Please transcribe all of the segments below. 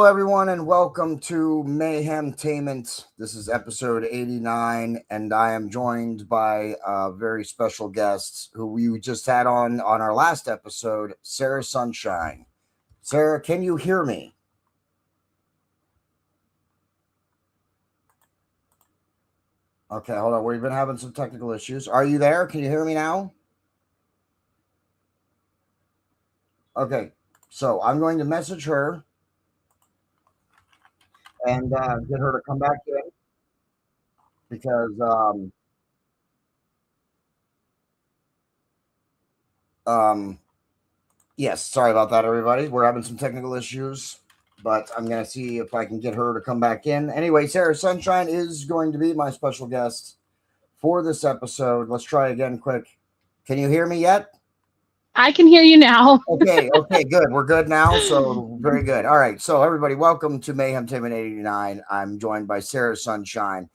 everyone, and welcome to Mayhemtainment. This is episode 89, and I am joined by a very special guest who we just had on our last episode, Sarah Sunshine. Sarah, can you hear me? Okay, hold on. We've been having some technical issues. Are you there? Can you hear me now? Okay, so I'm going to message her and get her to come back in because yes, sorry about that, everybody. We're having some technical issues, but I'm going to see if I can get her to come back in. Anyway, Sarah Sunshine is going to be my special guest for this episode. Let's try again quick. Can you hear me yet? I can hear you now. Okay, good. We're good now, so very good. All right, so everybody, welcome to Mayhemtainment 89. I'm joined by Sarah Sunshine.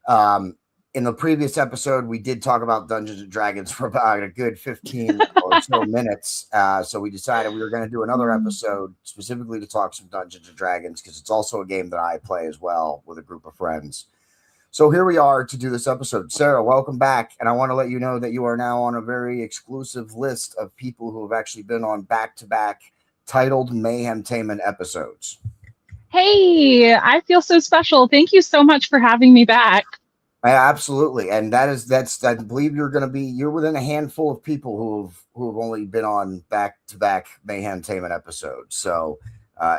In the previous episode, we did talk about Dungeons and Dragons for about a good 15 or so minutes. So we decided we were going to do another episode specifically to talk some Dungeons and Dragons because it's also a game that I play as well with a group of friends. So here we are to do this episode. Sarah, welcome back. And I want to let you know that you are now on a very exclusive list of people who have actually been on back-to-back titled Mayhemtainment episodes. Hey, I feel so special. Thank you so much for having me back. Absolutely, and that's I believe you're within a handful of people who have only been on back-to-back Mayhemtainment episodes. So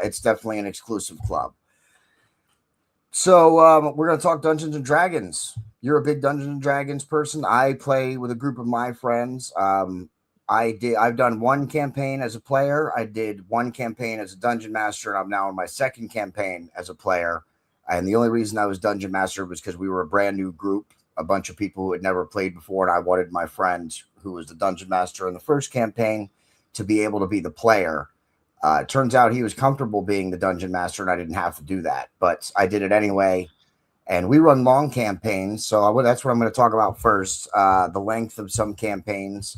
it's definitely an exclusive club. So we're going to talk Dungeons and Dragons. You're a big Dungeons and Dragons person. I play with a group of my friends. I've done one campaign as a player. I did one campaign as a dungeon master, and I'm now in my second campaign as a player. And the only reason I was dungeon master was because we were a brand new group, a bunch of people who had never played before, and I wanted my friend who was the dungeon master in the first campaign to be able to be the player. It turns out he was comfortable being the dungeon master, and I didn't have to do that, but I did it anyway. And we run long campaigns, so that's what I'm going to talk about first, the length of some campaigns.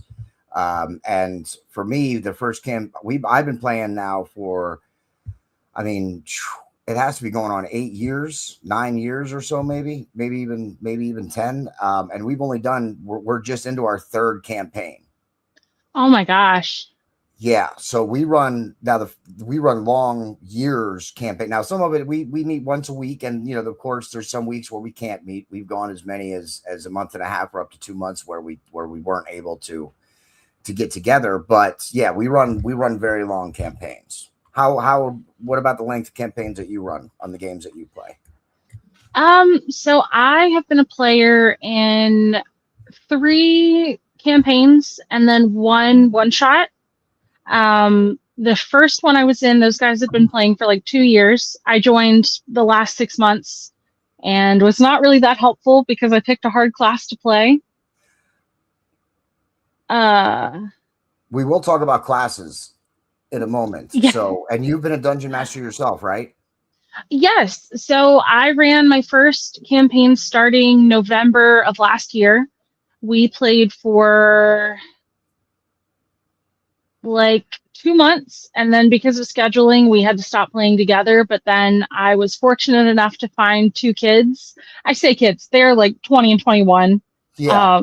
And for me, the first I've been playing now for, it has to be going on 8 years, 9 years or so, maybe even 10. And we've only we're just into our third campaign. Oh my gosh. Yeah. So we run long years campaign. Now, some of it, we meet once a week, and, of course there's some weeks where we can't meet. We've gone as many as a month and a half or up to 2 months where we weren't able to get together. But yeah, we run very long campaigns. What about the length of campaigns that you run on the games that you play? So I have been a player in 3 campaigns and then one shot. The first one I was in, those guys had been playing for like 2 years. I joined the last 6 months and was not really that helpful because I picked a hard class to play. We will talk about classes in a moment. Yeah. So, and you've been a dungeon master yourself, right? Yes. So I ran my first campaign starting November of last year. We played for like 2 months, and then because of scheduling, we had to stop playing together. But then I was fortunate enough to find 2 kids. I say kids, they're like 20 and 21. Yeah.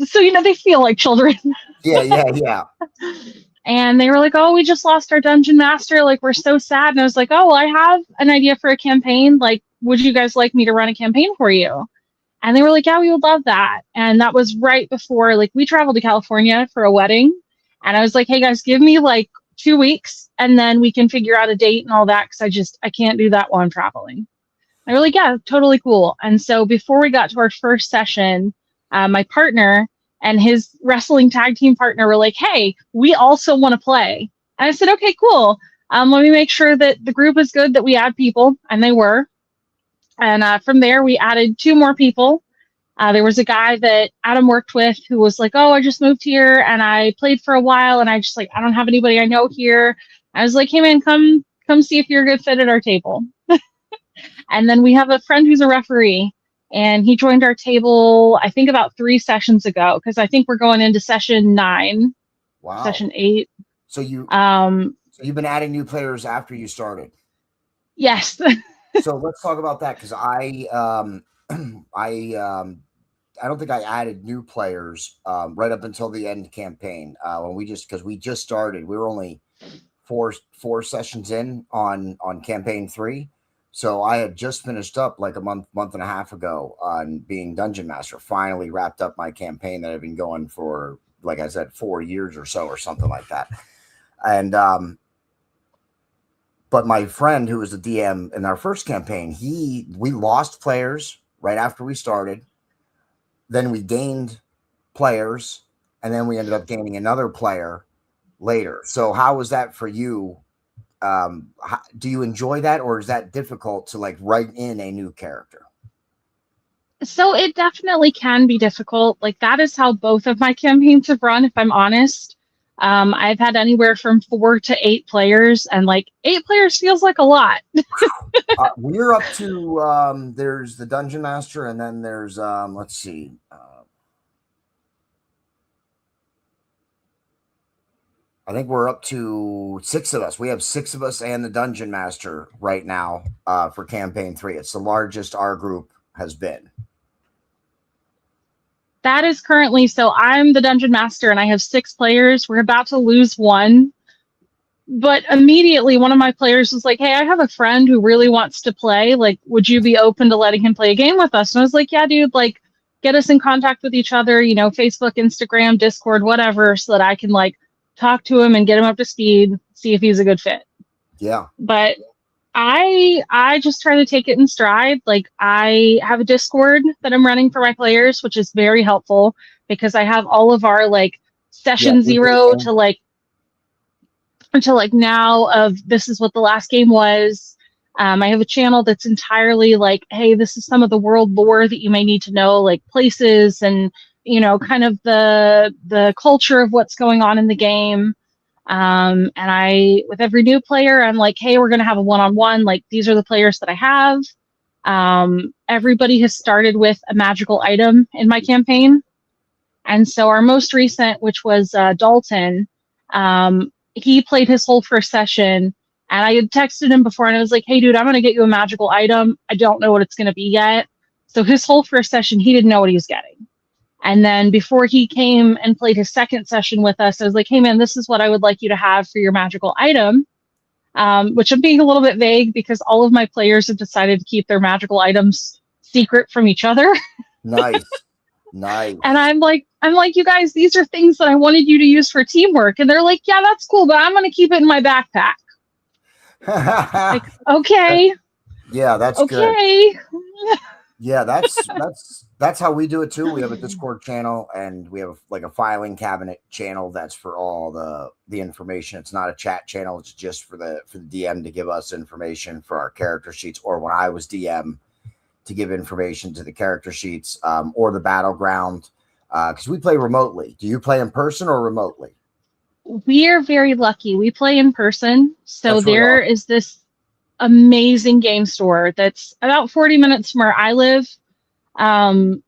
So, they feel like children. Yeah. And they were like, oh, we just lost our dungeon master. Like, we're so sad. And I was like, oh, well, I have an idea for a campaign. Like, would you guys like me to run a campaign for you? And they were like, yeah, we would love that. And that was right before, like, we traveled to California for a wedding. And I was like, hey, guys, give me like 2 weeks and then we can figure out a date and all that. Because I can't do that while I'm traveling. And they were like, yeah, totally cool. And so before we got to our first session, my partner and his wrestling tag team partner were like, hey, we also want to play. And I said, okay, cool. Let me make sure that the group is good, that we add people. And they were. And from there, we added 2 more people. There was a guy that Adam worked with who was like, oh, I just moved here and I played for a while. And I don't have anybody I know here. I was like, hey, man, come see if you're a good fit at our table. And then we have a friend who's a referee. And he joined our table, I think, about 3 sessions ago, because I think we're going into session 9. Wow. Session 8. So you've been adding new players after you started. Yes. So let's talk about that because I don't think I added new players right up until the end campaign when because we just started. We were only four sessions in on campaign 3, so I had just finished up like a month and a half ago on being dungeon master. Finally wrapped up my campaign that I've been going for, like I said, 4 years or so or something like that. And but my friend who was the DM in our first campaign, we lost players right after we started. Then we gained players, and then we ended up gaining another player later. So how was that for you? Do you enjoy that, or is that difficult to like write in a new character? So it definitely can be difficult. Like that is how both of my campaigns have run, if I'm honest. I've had anywhere from 4 to 8 players, and like 8 players feels like a lot. We're up to there's the dungeon master, and then there's let's see. I think we're up to 6 of us. We have 6 of us and the dungeon master right now for campaign 3. It's the largest our group has been. That is currently, so I'm the dungeon master and I have 6 players. We're about to lose one. But immediately one of my players was like, hey, I have a friend who really wants to play. Like, would you be open to letting him play a game with us? And I was like, yeah, dude, like get us in contact with each other, you know, Facebook, Instagram, Discord, whatever, so that I can like talk to him and get him up to speed, see if he's a good fit. Yeah. But I just try to take it in stride. Like I have a Discord that I'm running for my players, which is very helpful because I have all of our like session 0 to like now of this is what the last game was. I have a channel that's entirely like, hey, this is some of the world lore that you may need to know, like places and, you know, kind of the culture of what's going on in the game. And with every new player, I'm like, hey, we're going to have a one-on-one. Like, these are the players that I have. Everybody has started with a magical item in my campaign. And so our most recent, which was Dalton, he played his whole first session. And I had texted him before and I was like, hey, dude, I'm going to get you a magical item. I don't know what it's going to be yet. So his whole first session, he didn't know what he was getting. And then before he came and played his second session with us, I was like, hey, man, this is what I would like you to have for your magical item, which I'm being a little bit vague because all of my players have decided to keep their magical items secret from each other. Nice. Nice. And I'm like, you guys, these are things that I wanted you to use for teamwork. And they're like, yeah, that's cool, but I'm going to keep it in my backpack. Like, okay. Yeah, that's okay. Good. Yeah, that's how we do it too. We have a Discord channel and we have like a filing cabinet channel that's for all the information. It's not a chat channel. It's just for the DM to give us information for our character sheets, or when I was DM to give information to the character sheets, or the battleground. Because we play remotely. Do you play in person or remotely? We are very lucky. We play in person. So That's really there awesome. is this amazing game store that's about 40 minutes from where I live. 2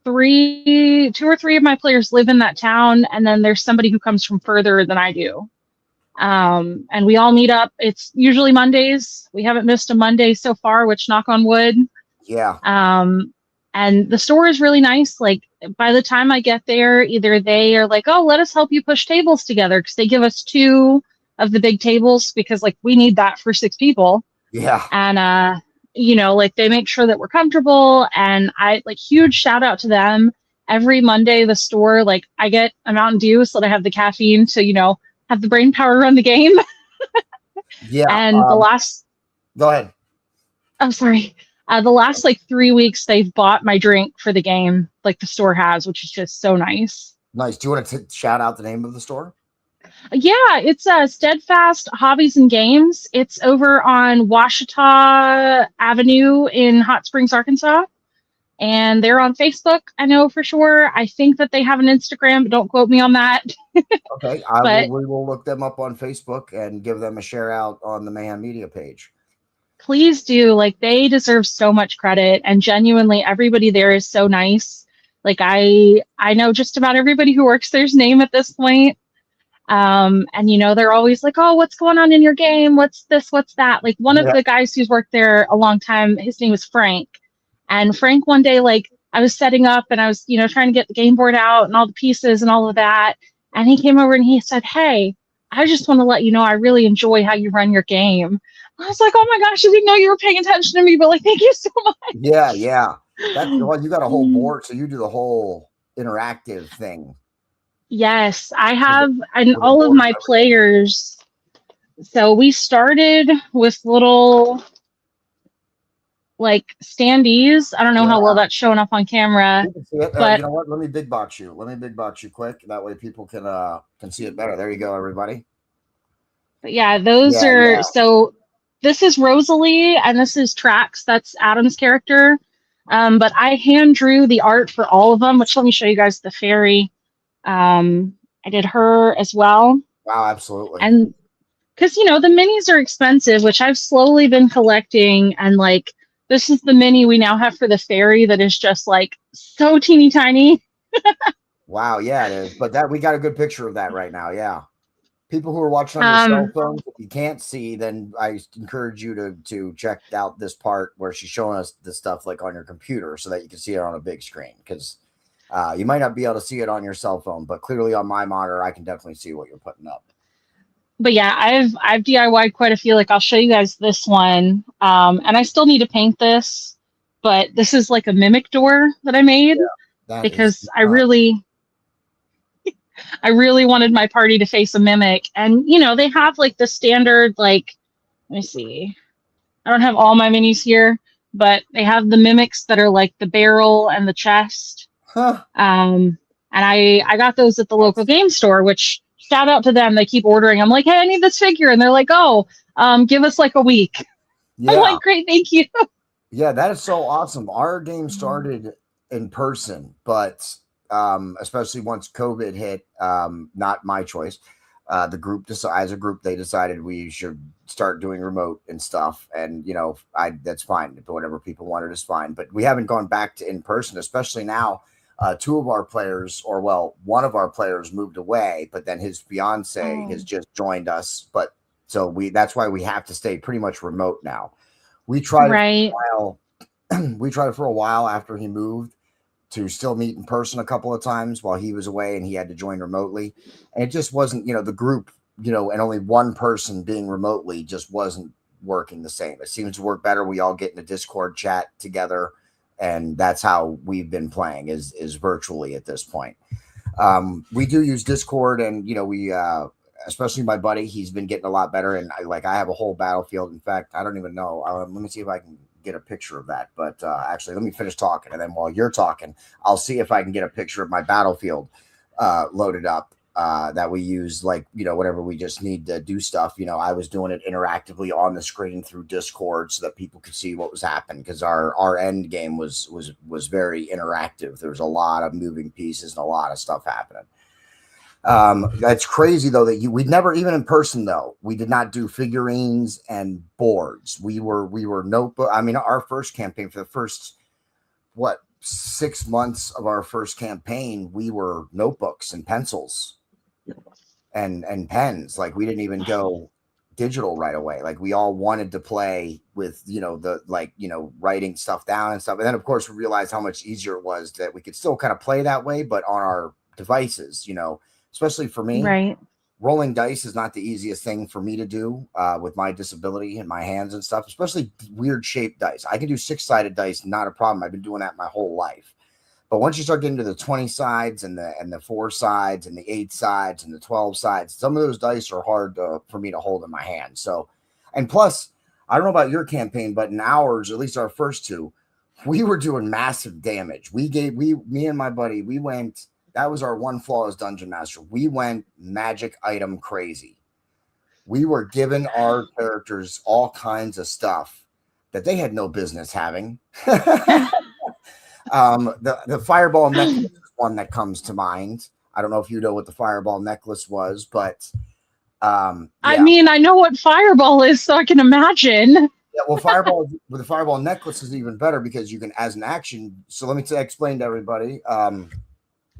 or 3 of my players live in that town, and then there's somebody who comes from further than I do. And we all meet up. It's usually Mondays. We haven't missed a Monday so far, which knock on wood. Yeah. And the store is really nice. Like by the time I get there, either they are like, oh, let us help you push tables together, because they give us 2 of the big tables because like we need that for 6 people. Yeah. And you know, like they make sure that we're comfortable, and I like huge shout out to them. Every Monday the store, like I get a Mountain Dew so that I have the caffeine to, you know, have the brain power run the game. Yeah. And the last Go ahead. I'm sorry. The last like 3 weeks, they've bought my drink for the game, like the store has, which is just so nice. Nice. Do you want to shout out the name of the store? Yeah, it's Steadfast Hobbies and Games. It's over on Washita Avenue in Hot Springs, Arkansas. And they're on Facebook, I know for sure. I think that they have an Instagram, but don't quote me on that. Okay. We will look them up on Facebook and give them a share out on the Mayhem Media page. Please do. Like they deserve so much credit, and genuinely everybody there is so nice. Like I know just about everybody who works there's name at this point. And they're always like, oh, what's going on in your game? What's this? What's that? Like one of Yeah. the guys who's worked there a long time, his name was Frank. And Frank one day, like I was setting up and I was, trying to get the game board out and all the pieces and all of that. And he came over and he said, hey, I just want to let you know I really enjoy how you run your game. I was like, oh my gosh, I didn't know you were paying attention to me, but like, thank you so much. Yeah. That's well, you got a whole board, so you do the whole interactive thing. Yes, I with have, the, and with the all of board and my everything. players. So we started with little like standees. I don't know how well Yeah, that's showing up on camera, you can see it. You but know what? Let me big box you. Let me big box you quick. That way people can see it better. There you go, everybody. yeah, those Yeah, are yeah. so this is Rosalie and this is Trax. That's Adam's character. But I hand drew the art for all of them, which let me show you guys the fairy. I did her as well. Wow, absolutely. And because the minis are expensive, which I've slowly been collecting, and like this is the mini we now have for the fairy that is just like so teeny tiny. Wow, yeah, it is. But that we got a good picture of that right now. Yeah. People who are watching on your cell Um, phones, if you can't see, then I encourage you to check out this part where she's showing us the stuff like on your computer so that you can see it on a big screen. Because you might not be able to see it on your cell phone, but clearly on my monitor, I can definitely see what you're putting up. but yeah, I've DIY'd quite a few. Like I'll show you guys this one, and I still need to paint this, but this is like a mimic door that I made Yeah, that is because I really wanted my party to face a mimic, and they have like the standard like let me see. I don't have all my minis here, but they have the mimics that are like the barrel and the chest. huh. And I got those at the local That's game store, which shout out to them. They keep ordering. I'm like, hey, I need this figure, and they're like, oh, give us like a week. I'm yeah, like, great, thank you. yeah, that is so awesome. Our game started in person, but especially once COVID hit, not my choice. The group as a group, they decided we should start doing remote and stuff. And I that's fine. Whatever people wanted is fine. But we haven't gone back to in person, especially now. Two of our players, or well, one of our players moved away, but then his fiance has Oh, just joined us. But so that's why we have to stay pretty much remote now. We tried it for right. a while. We tried it for a while after he moved to still meet in person a couple of times while he was away and he had to join remotely. And it just wasn't, the group, and only one person being remotely just wasn't working the same. It seems to work better. We all get in a Discord chat together, and that's how we've been playing is virtually at this point. We do use Discord, and we especially my buddy, he's been getting a lot better. And I have a whole battlefield. In fact, I don't even know. Let me see if I can get a picture of that. But actually, let me finish talking, and then while you're talking, I'll see if I can get a picture of my battlefield loaded up. That we use, whenever we just need to do stuff. I was doing it interactively on the screen through Discord so that people could see what was happening, because our end game was very interactive. There was a lot of moving pieces and a lot of stuff happening. That's crazy though that we never, even in person though, we did not do figurines and boards. We were notebook. I mean, our first campaign, for the first 6 months of our first campaign, we were notebooks and pencils and pens. Like we didn't even go digital right away. Like we all wanted to play with writing stuff down and stuff. And then of course we realized how much easier it was that we could still kind of play that way, but on our devices. Especially for me, Right. rolling dice is not the easiest thing for me to do with my disability and my hands and stuff, especially weird shaped dice. I can do 6-sided dice, not a problem. I've been doing that my whole life. But once you start getting to the 20 sides and the 4 sides and the 8 sides and the 12 sides, some of those dice are hard for me to hold in my hand. So, and plus, I don't know about your campaign, but in ours, at least our first two, we were doing massive damage. Me and my buddy, we went. That was our one flawless dungeon master. We went magic item crazy. We were giving our characters all kinds of stuff that they had no business having. The fireball necklace is one that comes to mind. I don't know if you know what the fireball necklace was, but I yeah. mean, I know what fireball is, so I can imagine. Yeah, well, fireball with the fireball necklace is even better because you can, as an action. So let me explain to everybody,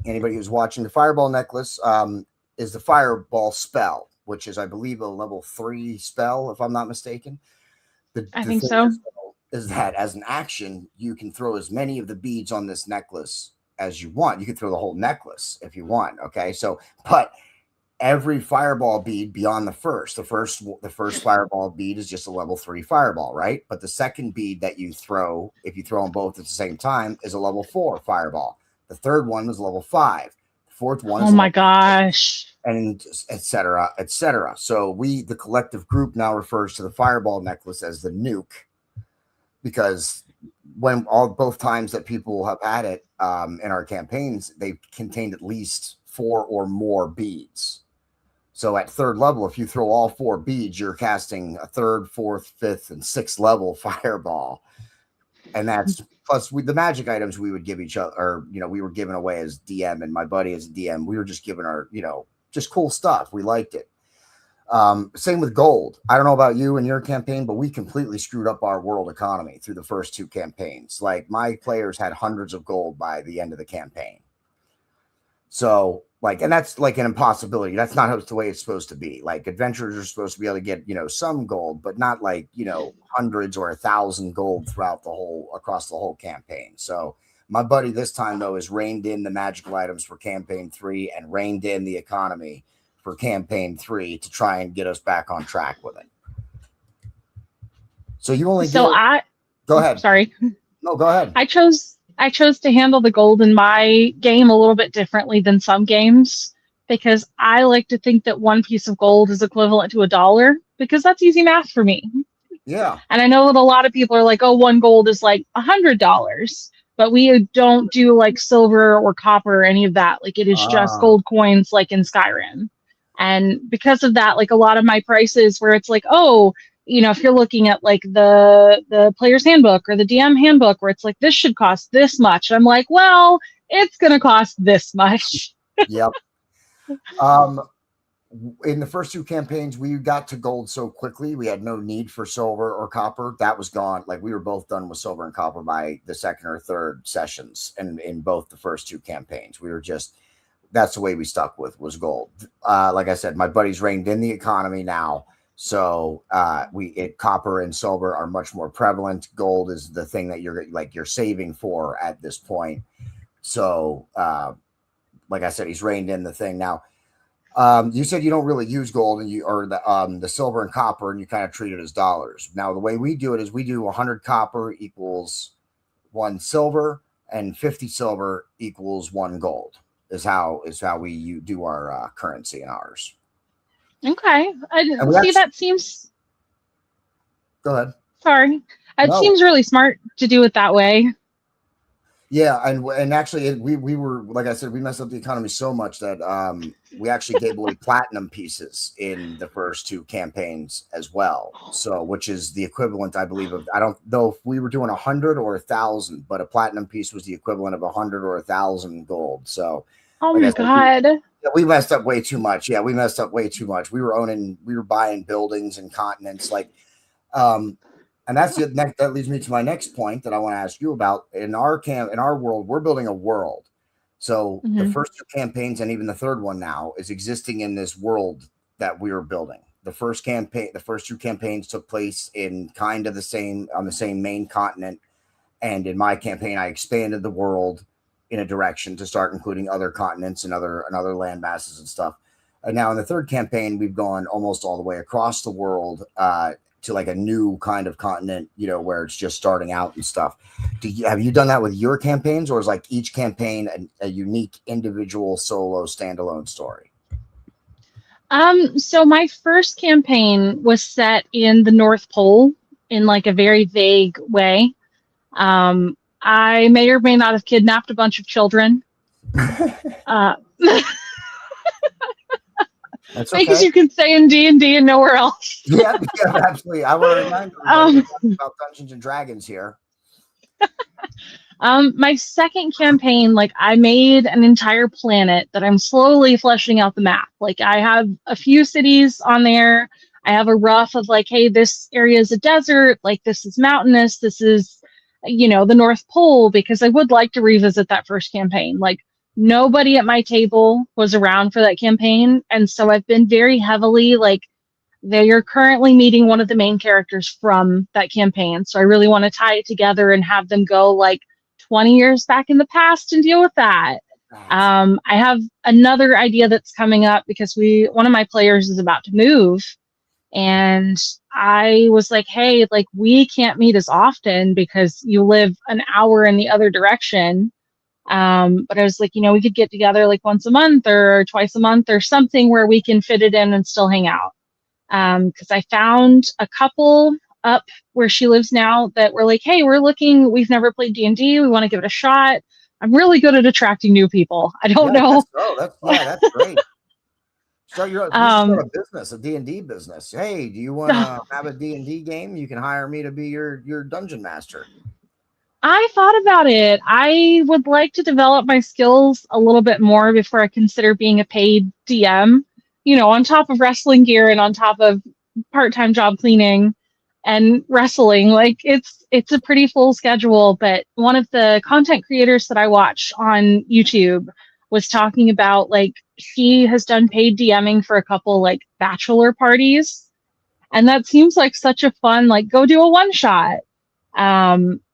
anybody who's watching, the fireball necklace. is the fireball spell, which is, I believe, a level 3 spell, if I'm not mistaken. I The think thing so. is that as an action, you can throw as many of the beads on this necklace as you want. You can throw the whole necklace if you want. Okay. So, but every fireball bead beyond the first fireball bead is just a level 3 fireball, right? But the second bead that you throw, if you throw them both at the same time, is a level 4 fireball. The third one is level 5. The fourth one Oh is a my level, gosh. and et cetera, et cetera. So the collective group, now refers to the fireball necklace as the nuke, because when both times that people have had it in our campaigns, they've contained at least 4 or more beads. So at third level, if you throw all 4 beads, you're casting a third, fourth, fifth, and sixth level fireball. And that's plus the magic items we would give each other, or, we were giving away as DM, and my buddy as DM. We were just giving our, just cool stuff. We liked it. Same with gold. I don't know about you and your campaign, but we completely screwed up our world economy through the first 2 campaigns. Like, my players had hundreds of gold by the end of the campaign. So, and that's like an impossibility. That's not the way it's supposed to be. Like, adventurers are supposed to be able to get, some gold, but not like, hundreds or 1,000 gold across the whole campaign. So my buddy this time, though, has reined in the magical items for campaign 3 and reined in the economy for campaign 3 to try and get us back on track with it. So you only So go ahead. Sorry. No, go ahead. I chose to handle the gold in my game a little bit differently than some games, because I like to think that 1 piece of gold is equivalent to $1, because that's easy math for me. Yeah. And I know that a lot of people are like, oh, 1 gold is like $100, but we don't do like silver or copper or any of that. Like, it is just gold coins, like in Skyrim. And because of that, like, a lot of my prices where it's like, oh, if you're looking at like the player's handbook or the DM handbook, where it's like, this should cost this much, I'm like, well, it's going to cost this much. Yep. In the first 2 campaigns, we got to gold so quickly, we had no need for silver or copper. That was gone. Like, we were both done with silver and copper by the second or third sessions, and in both the first 2 campaigns, we were just, that's the way we stuck with, was gold. Like I said, my buddy's reined in the economy now. So copper and silver are much more prevalent. Gold is the thing that you're saving for at this point. So, like I said, he's reined in the thing now. You said you don't really use gold, or the silver and copper, and you kind of treat it as dollars. Now, the way we do it is we do 100 copper equals 1 silver, and 50 silver equals 1 gold. Is how we do our currency in ours. Okay. That seems. Go ahead. Sorry. It seems really smart to do it that way. Yeah, and actually, we were, like I said, we messed up the economy so much that we actually gave away platinum pieces in the first 2 campaigns as well. So, which is the equivalent, I believe, of, I don't know if we were doing 100 or 1,000, but a platinum piece was the equivalent of 100 or 1,000 gold. So, oh my God. We messed up way too much. Yeah, we messed up way too much. We were buying buildings and continents, and that leads me to my next point that I want to ask you about. In our world, we're building a world. So the first 2 campaigns, and even the third one now, is existing in this world that we are building. The first 2 campaigns took place in kind of on the same main continent. And in my campaign, I expanded the world in a direction to start including other continents and other land masses and stuff. And now in the third campaign, we've gone almost all the way across the world to like a new kind of continent, where it's just starting out and stuff. Have you done that with your campaigns, or is like each campaign a unique individual solo standalone story? So my first campaign was set in the North Pole in like a very vague way. I may or may not have kidnapped a bunch of children. That's okay. Things you can say in D&D and nowhere else. yeah, absolutely. I want to remind everybody about Dungeons and Dragons here. My second campaign, like, I made an entire planet that I'm slowly fleshing out the map. Like, I have a few cities on there. I have a rough of like, hey, this area is a desert. Like, this is mountainous. This is, the North Pole, because I would like to revisit that first campaign. Like, nobody at my table was around for that campaign. And so I've been very heavily like, you're currently meeting one of the main characters from that campaign. So I really want to tie it together and have them go like 20 years back in the past and deal with that. Right. I have another idea that's coming up because one of my players is about to move, and I was like, hey, like we can't meet as often because you live an hour in the other direction. But I was like, we could get together like once a month or twice a month or something where we can fit it in and still hang out. Because I found a couple up where she lives now that were like, hey, we've never played D&D. We want to give it a shot. I'm really good at attracting new people. I don't Yeah, know. that's great. You should start a business, a D&D business. Hey, do you want to have a D&D game? You can hire me to be your dungeon master. I thought about it. I would like to develop my skills a little bit more before I consider being a paid DM, on top of wrestling gear and on top of part-time job cleaning and wrestling. Like it's a pretty full schedule, but one of the content creators that I watch on YouTube was talking about like she has done paid DMing for a couple like bachelor parties, and that seems like such a fun like go do a one shot.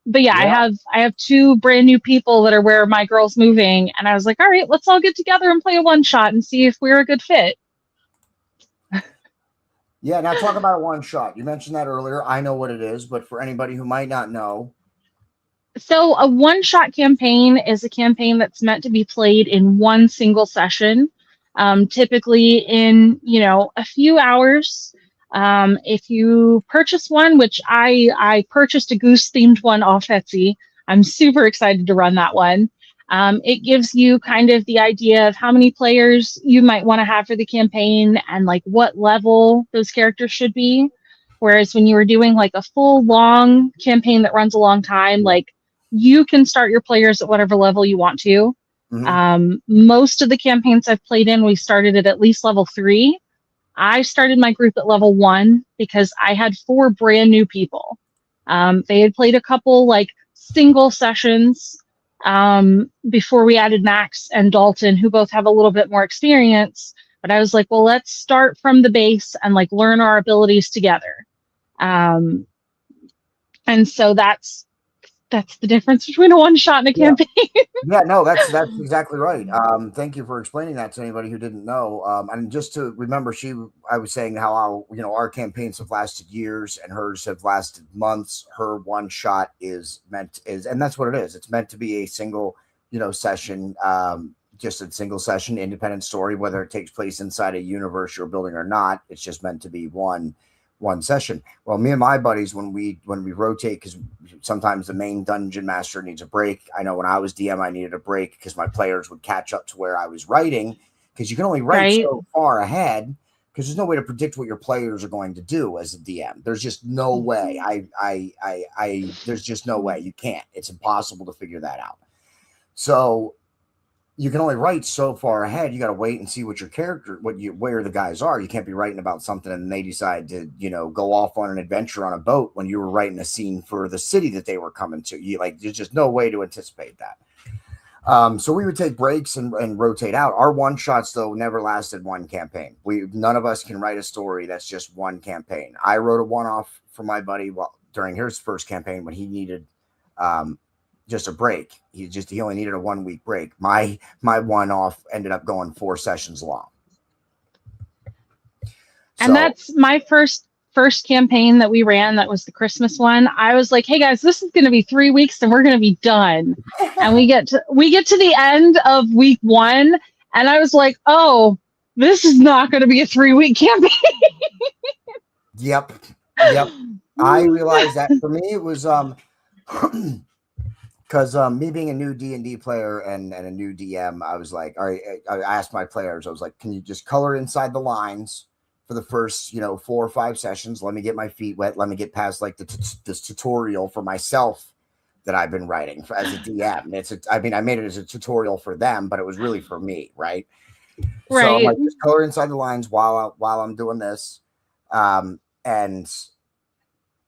But yeah, Yeah. I have two brand new people that are where my girl's moving, and I was like, all right, let's all get together and play a one shot and see if we're a good fit. Yeah, now talk about a one shot. You mentioned that earlier. I know what it is, but for anybody who might not know. So a one shot campaign is a campaign that's meant to be played in one single session, typically in a few hours. If you purchase one, which I purchased a goose themed one off Etsy, I'm super excited to run that one. It gives you kind of the idea of how many players you might want to have for the campaign and like what level those characters should be. Whereas when you were doing like a full long campaign that runs a long time, like you can start your players at whatever level you want to. Mhm. Most of the campaigns I've played in, we started at least level 3. I started my group at level 1 because I had 4 brand new people. They had played a couple like single sessions before we added Max and Dalton, who both have a little bit more experience. But I was like, well, let's start from the base and like learn our abilities together. And so that's the difference between a one shot and a Yeah. campaign. Yeah, no, that's exactly right. Thank you for explaining that to anybody who didn't know. And just to remember, I was saying how our campaigns have lasted years and hers have lasted months. Her one shot and that's what it is. It's meant to be a single, session, just a single session, independent story, whether it takes place inside a universe you're building or not. It's just meant to be one session. Well, me and my buddies, when we rotate, because sometimes the main dungeon master needs a break. I know when I was DM, I needed a break because my players would catch up to where I was writing, because you can only write Right. so far ahead, because there's no way to predict what your players are going to do as a DM. There's just no way. There's just no way. You can't. It's impossible to figure that out. So you can only write so far ahead. You got to wait and see what your character, where the guys are. You can't be writing about something and they decide to, go off on an adventure on a boat when you were writing a scene for the city that they were coming to. There's just no way to anticipate that. So we would take breaks and rotate out. Our one shots though never lasted one campaign. None of us can write a story that's just one campaign. I wrote a one-off for my buddy during his first campaign when he needed, just a break. He only needed a 1 week break. My one off ended up going 4 sessions long. And that's my first campaign that we ran. That was the Christmas one. I was like, hey guys, this is going to be 3 weeks and we're going to be done. And we get to the end of week 1. And I was like, oh, this is not going to be a 3-week campaign. Yep. I realized that for me, it was, because me being a new D&D player and a new DM, I was like, all right, I asked my players, I was like, can you just color inside the lines for the first, 4 or 5 sessions? Let me get my feet wet. Let me get past like this tutorial for myself that I've been writing as a DM. I made it as a tutorial for them, but it was really for me, right? Right. So I'm like, just color inside the lines while I'm doing this. And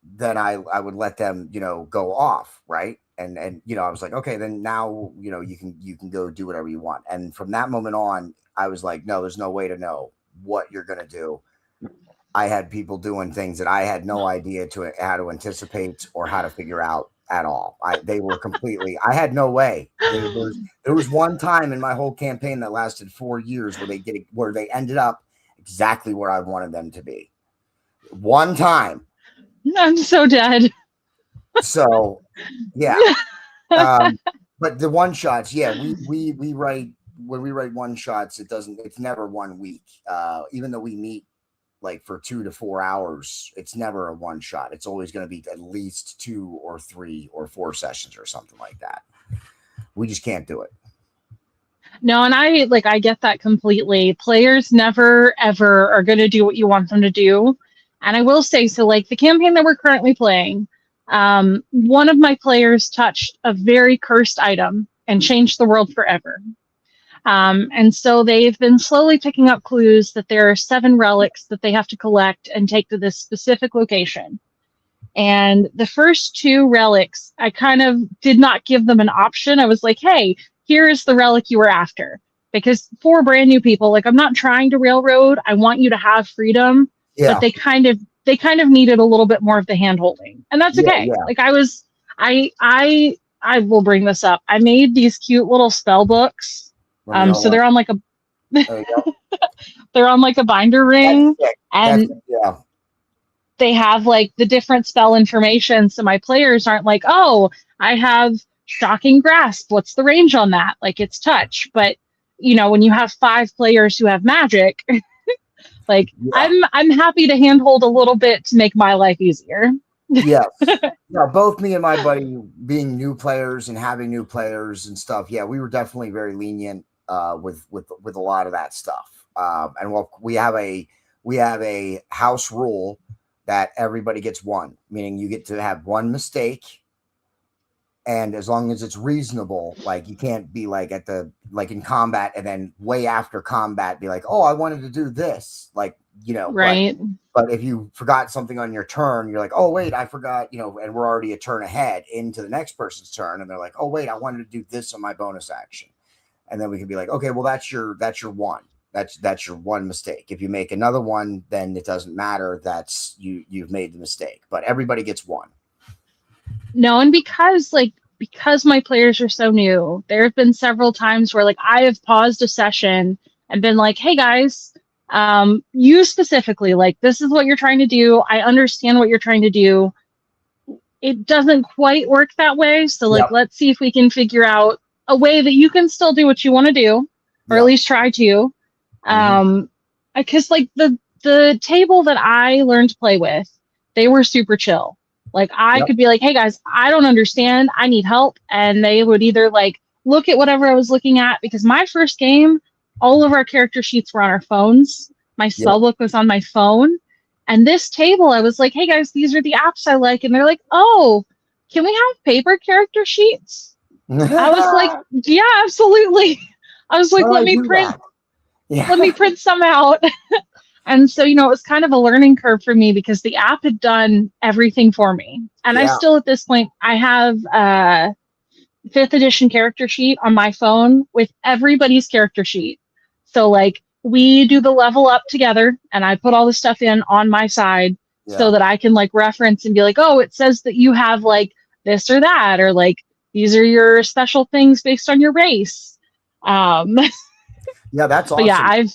then I would let them, go off, right? And I was like, okay, then now you can go do whatever you want. And from that moment on, I was like, no, there's no way to know what you're gonna do. I had people doing things that I had no idea how to anticipate or how to figure out at all. They were completely. I had no way. There was one time in my whole campaign that lasted 4 years where they ended up exactly where I wanted them to be. One time. I'm so dead. So, yeah. But the one shots, yeah, we write when we write one shots. It's never 1 week. Even though we meet like for 2 to 4 hours, it's never a one shot. It's always going to be at least 2 or 3 or 4 sessions or something like that. We just can't do it. No, and I get that completely. Players never ever are going to do what you want them to do. And I will say, so like the campaign that we're currently playing, one of my players touched a very cursed item and changed the world forever. And so they've been slowly picking up clues that there are 7 relics that they have to collect and take to this specific location. And the first 2 relics, I kind of did not give them an option. I was like, hey, here's the relic you were after. Because for brand new people, like I'm not trying to railroad. I want you to have freedom. Yeah. But they kind of needed a little bit more of the hand holding. And that's okay. Yeah. Like I will bring this up. I made these cute little spell books. So they're on like they're on like a binder ring, and they have like the different spell information. So my players aren't like, oh, I have shocking grasp. What's the range on that? Like it's touch. But when you have 5 players who have magic, like I'm happy to handhold a little bit to make my life easier. Yeah. Both me and my buddy being new players and having new players and stuff. Yeah, we were definitely very lenient with a lot of that stuff. And we have a house rule that everybody gets 1, meaning you get to have 1 mistake. And as long as it's reasonable, like you can't be like in combat and then way after combat be like, oh, I wanted to do this, like, right. But if you forgot something on your turn, you're like, oh, wait, I forgot, and we're already a turn ahead into the next person's turn. And they're like, oh, wait, I wanted to do this on my bonus action. And then we can be like, okay, well, that's your 1. That's your 1 mistake. If you make another one, then it doesn't matter. That's you've made the mistake, but everybody gets 1. No, and because my players are so new, there have been several times where like I have paused a session and been like, hey guys, you specifically, like this is what you're trying to do. I understand what you're trying to do. It doesn't quite work that way. So like, let's see if we can figure out a way that you can still do what you want to do, or at least try to. Because like the table that I learned to play with, they were super chill. Like I could be like, hey guys, I don't understand. I need help. And they would either like look at whatever I was looking at, because my first game, all of our character sheets were on our phones. My spell book was on my phone. And this table, I was like, hey guys, these are the apps I like. And they're like, oh, can we have paper character sheets? I was like, yeah, absolutely. I was like, let me print some out. And so, it was kind of a learning curve for me because the app had done everything for me. And I still, at this point, I have a 5th edition character sheet on my phone with everybody's character sheet. So like we do the level up together and I put all the stuff in on my side so that I can like reference and be like, oh, it says that you have like this or that, or like these are your special things based on your race. Yeah, that's awesome.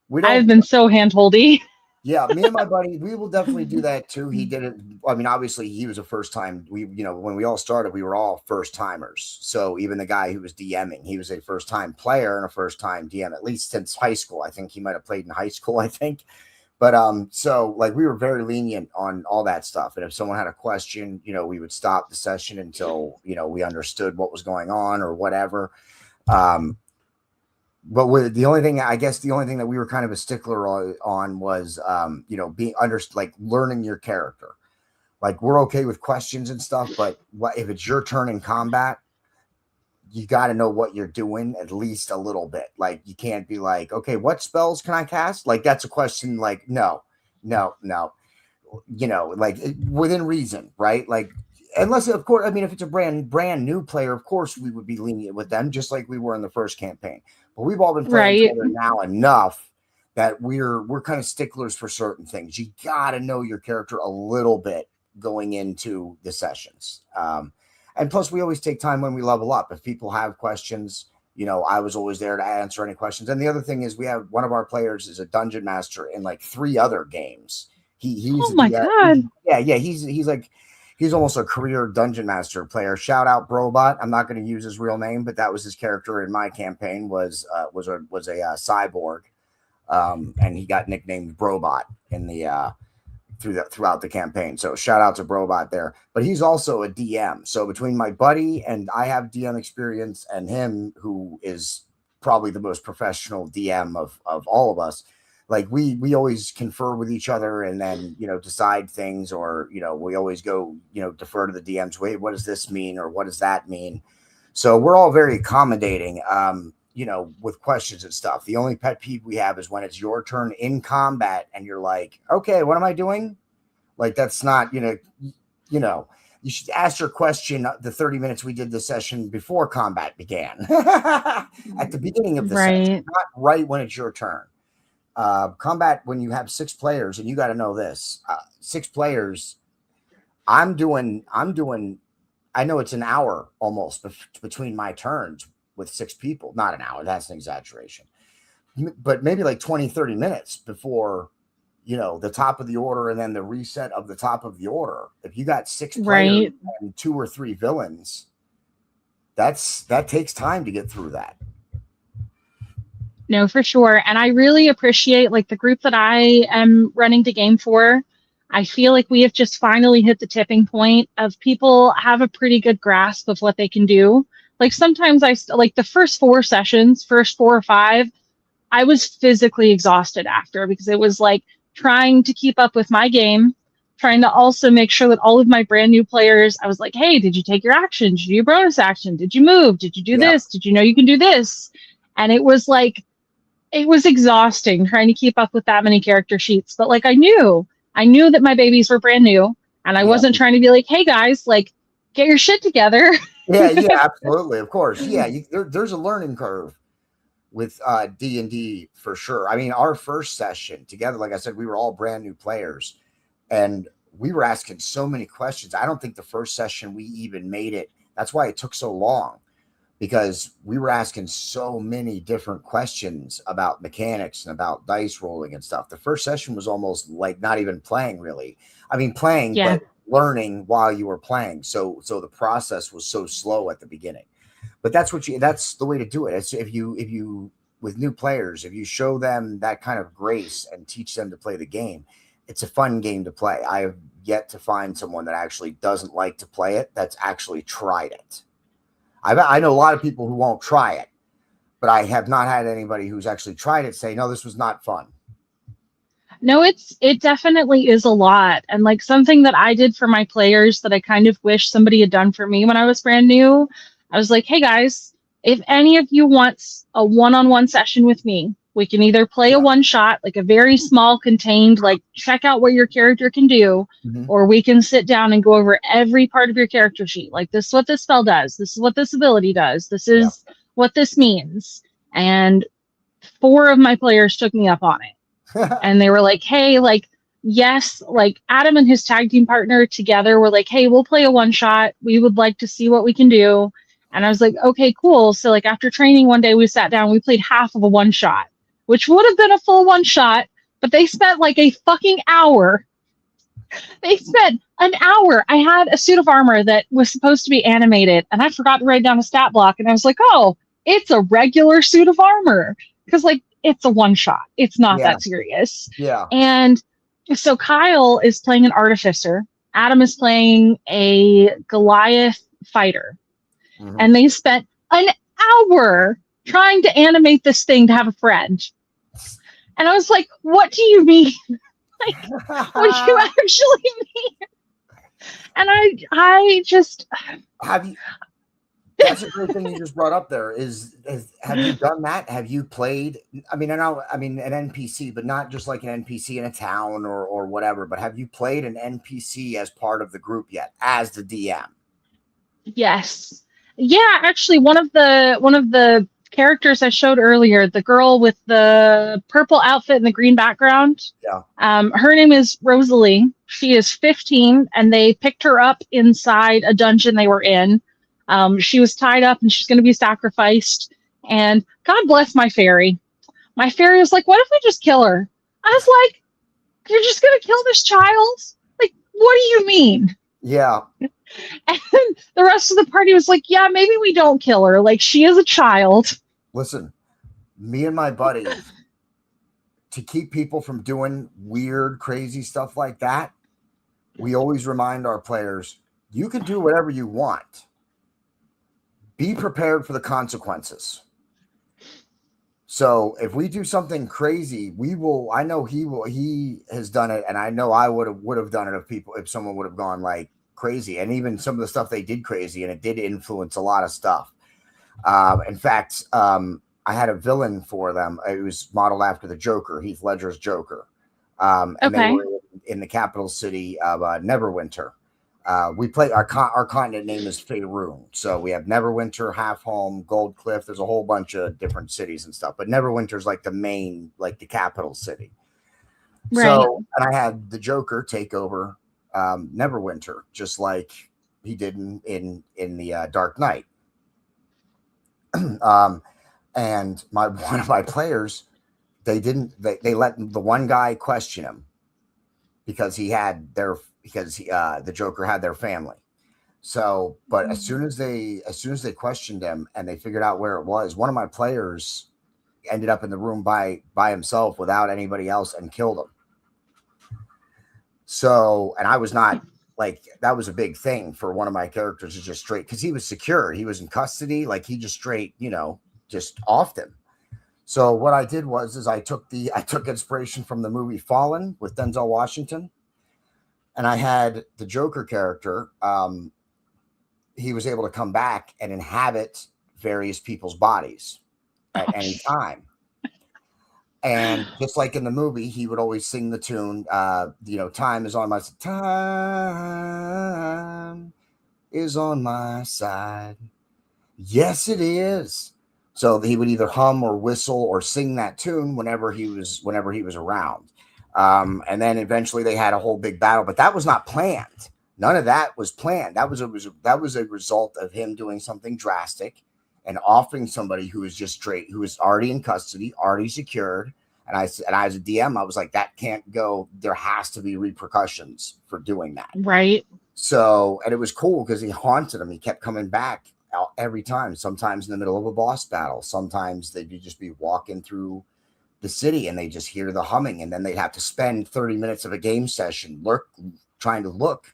But yeah, I've been so handholdy. Yeah, me and my buddy, we will definitely do that too. He did it. I mean, obviously, he was a first time. When we all started, we were all first timers. So even the guy who was DMing, he was a first time player and a first time DM, at least since high school. I think he might have played in high school. I think, but so like we were very lenient on all that stuff. And if someone had a question, we would stop the session until we understood what was going on or whatever. But with the only thing that we were kind of a stickler on was, being learning your character. Like we're okay with questions and stuff, but if it's your turn in combat, you got to know what you're doing at least a little bit. Like you can't be like, okay, what spells can I cast? Like that's a question. Like no, like within reason, right? Like unless of course, I mean, if it's a brand new player, of course we would be lenient with them, just like we were in the first campaign. But we've all been playing Right. together now enough that we're kind of sticklers for certain things. You got to know your character a little bit going into the sessions. And plus, we always take time when we level up. If people have questions, I was always there to answer any questions. And the other thing is, we have one of our players is a dungeon master in like 3 other games. He's Oh my God. He's almost a career dungeon master player. Shout out Brobot. I'm not going to use his real name, but that was his character in my campaign. Was a cyborg, and he got nicknamed Brobot in the throughout the campaign. So shout out to Brobot there. But he's also a DM. So between my buddy and I have DM experience, and him, who is probably the most professional DM of all of us, like we always confer with each other and then decide things, or we always go defer to the DMs. Wait, what does this mean, or what does that mean? So we're all very accommodating with questions and stuff. The only pet peeve we have is when it's your turn in combat and you're like, okay, what am I doing? Like, that's not, you should ask your question the 30 minutes we did the session before combat began. At the beginning of the session, not right when it's your turn. Combat, when you have 6 players, and you got to know this, 6 players, I know it's an hour almost between my turns with 6 people. Not an hour, that's an exaggeration, but maybe like 20-30 minutes before the top of the order, and then the reset of the top of the order. If you got 6 players and 2 or 3 villains, that takes time to get through that. No, for sure. And I really appreciate, like, the group that I am running the game for. I feel like we have just finally hit the tipping point of people have a pretty good grasp of what they can do. Like, sometimes like the first 4 sessions, first 4 or 5, I was physically exhausted after, because it was like trying to keep up with my game, trying to also make sure that all of my brand new players, I was like, hey, did you take your action? Did you do your bonus action? Did you move? Did you do this? Did you know you can do this? And it was like, it was exhausting trying to keep up with that many character sheets. But like, I knew that my babies were brand new, and I wasn't trying to be like, hey guys, like, get your shit together. Yeah, absolutely. Of course. Yeah. There's a learning curve with D&D for sure. I mean, our first session together, like I said, we were all brand new players, and we were asking so many questions. I don't think the first session we even made it. That's why it took so long, because we were asking so many different questions about mechanics and about dice rolling and stuff. The first session was almost like not even playing, really. I mean, playing, but learning while you were playing. So the process was so slow at the beginning. But that's the way to do it. It's if you with new players, if you show them that kind of grace and teach them to play the game, it's a fun game to play. I have yet to find someone that actually doesn't like to play it, that's actually tried it. I know a lot of people who won't try it, but I have not had anybody who's actually tried it say, no, this was not fun. No, it definitely is a lot. And like, something that I did for my players that I kind of wish somebody had done for me when I was brand new, I was like, hey guys, if any of you want a one-on-one session with me, we can either play a one-shot, like a very small contained, like, check out what your character can do, or we can sit down and go over every part of your character sheet. Like, this is what this spell does. This is what this ability does. This is what this means. And 4 of my players took me up on it. And they were like, hey, like, yes, like Adam and his tag team partner together were like, hey, we'll play a one-shot. We would like to see what we can do. And I was like, okay, cool. So like, after training one day, we sat down, we played half of a one-shot, which would have been a full one-shot, but they spent like a fucking hour. They spent an hour. I had a suit of armor that was supposed to be animated, and I forgot to write down a stat block. And I was like, oh, it's a regular suit of armor. Because like, it's a one-shot. It's not that serious. Yeah. And so Kyle is playing an artificer. Adam is playing a Goliath fighter. And they spent an hour trying to animate this thing to have a friend. And I was like, what do you mean? Like, what do you actually mean? And I just... That's a great thing you just brought up there is have you done that? Have you played, I mean, I mean an NPC, but not just like an NPC in a town or whatever, but have you played an NPC as part of the group yet as the DM? Yes. Yeah, actually one of the characters I showed earlier, the girl with the purple outfit and the green background, Yeah. her name is Rosalie. She is 15 and they picked her up inside a dungeon they were in. She was tied up and she's going to be sacrificed. And God bless my fairy. My fairy was like, "What if we just kill her?" I was like, "You're just going to kill this child? Like, what do you mean?" Yeah. And the rest of the party was like, "Yeah, maybe we don't kill her. Like, she is a child." Listen, me and my buddy, to keep people from doing weird, crazy stuff like that, we always remind our players, you can do whatever you want. Be prepared for the consequences. So if we do something crazy, we will. I know he has done it, and I know I would have done it if someone would have gone like crazy, and even some of the stuff they did crazy, and it did influence a lot of stuff. In fact, I had a villain for them. It was modeled after the Joker, Heath Ledger's Joker, and they Okay. were in the capital city of Neverwinter. We play our continent name is Faerun, so we have Neverwinter, Half Home, Gold Cliff. There's a whole bunch of different cities and stuff, but Neverwinter is like the main, like the capital city. Right. So, and I had the Joker take over Neverwinter, just like he did in the Dark Knight. And one of my players, they let the one guy question him because the Joker had their family. So, but as soon as they questioned him and they figured out where it was, one of my players ended up in the room by himself without anybody else and killed him. So, and I was not like, that was a big thing for one of my characters to just straight, because he was secured, he was in custody, like he just straight, just offed him. So what I did is I took inspiration from the movie Fallen with Denzel Washington, and I had the Joker character. He was able to come back and inhabit various people's bodies at any time. And just like in the movie, he would always sing the tune, time is on my side. Yes, it is. So he would either hum or whistle or sing that tune whenever he was around. And then eventually they had a whole big battle, but that was not planned. None of that was planned. That was a result of him doing something drastic and offering somebody who was who was already in custody, already secured. And I as a DM, I was like, that can't go. There has to be repercussions for doing that. Right. So, and it was cool because he haunted him. He kept coming back every time, sometimes in the middle of a boss battle. Sometimes they'd just be walking through the city and they just hear the humming, and then they'd have to spend 30 minutes of a game session trying to look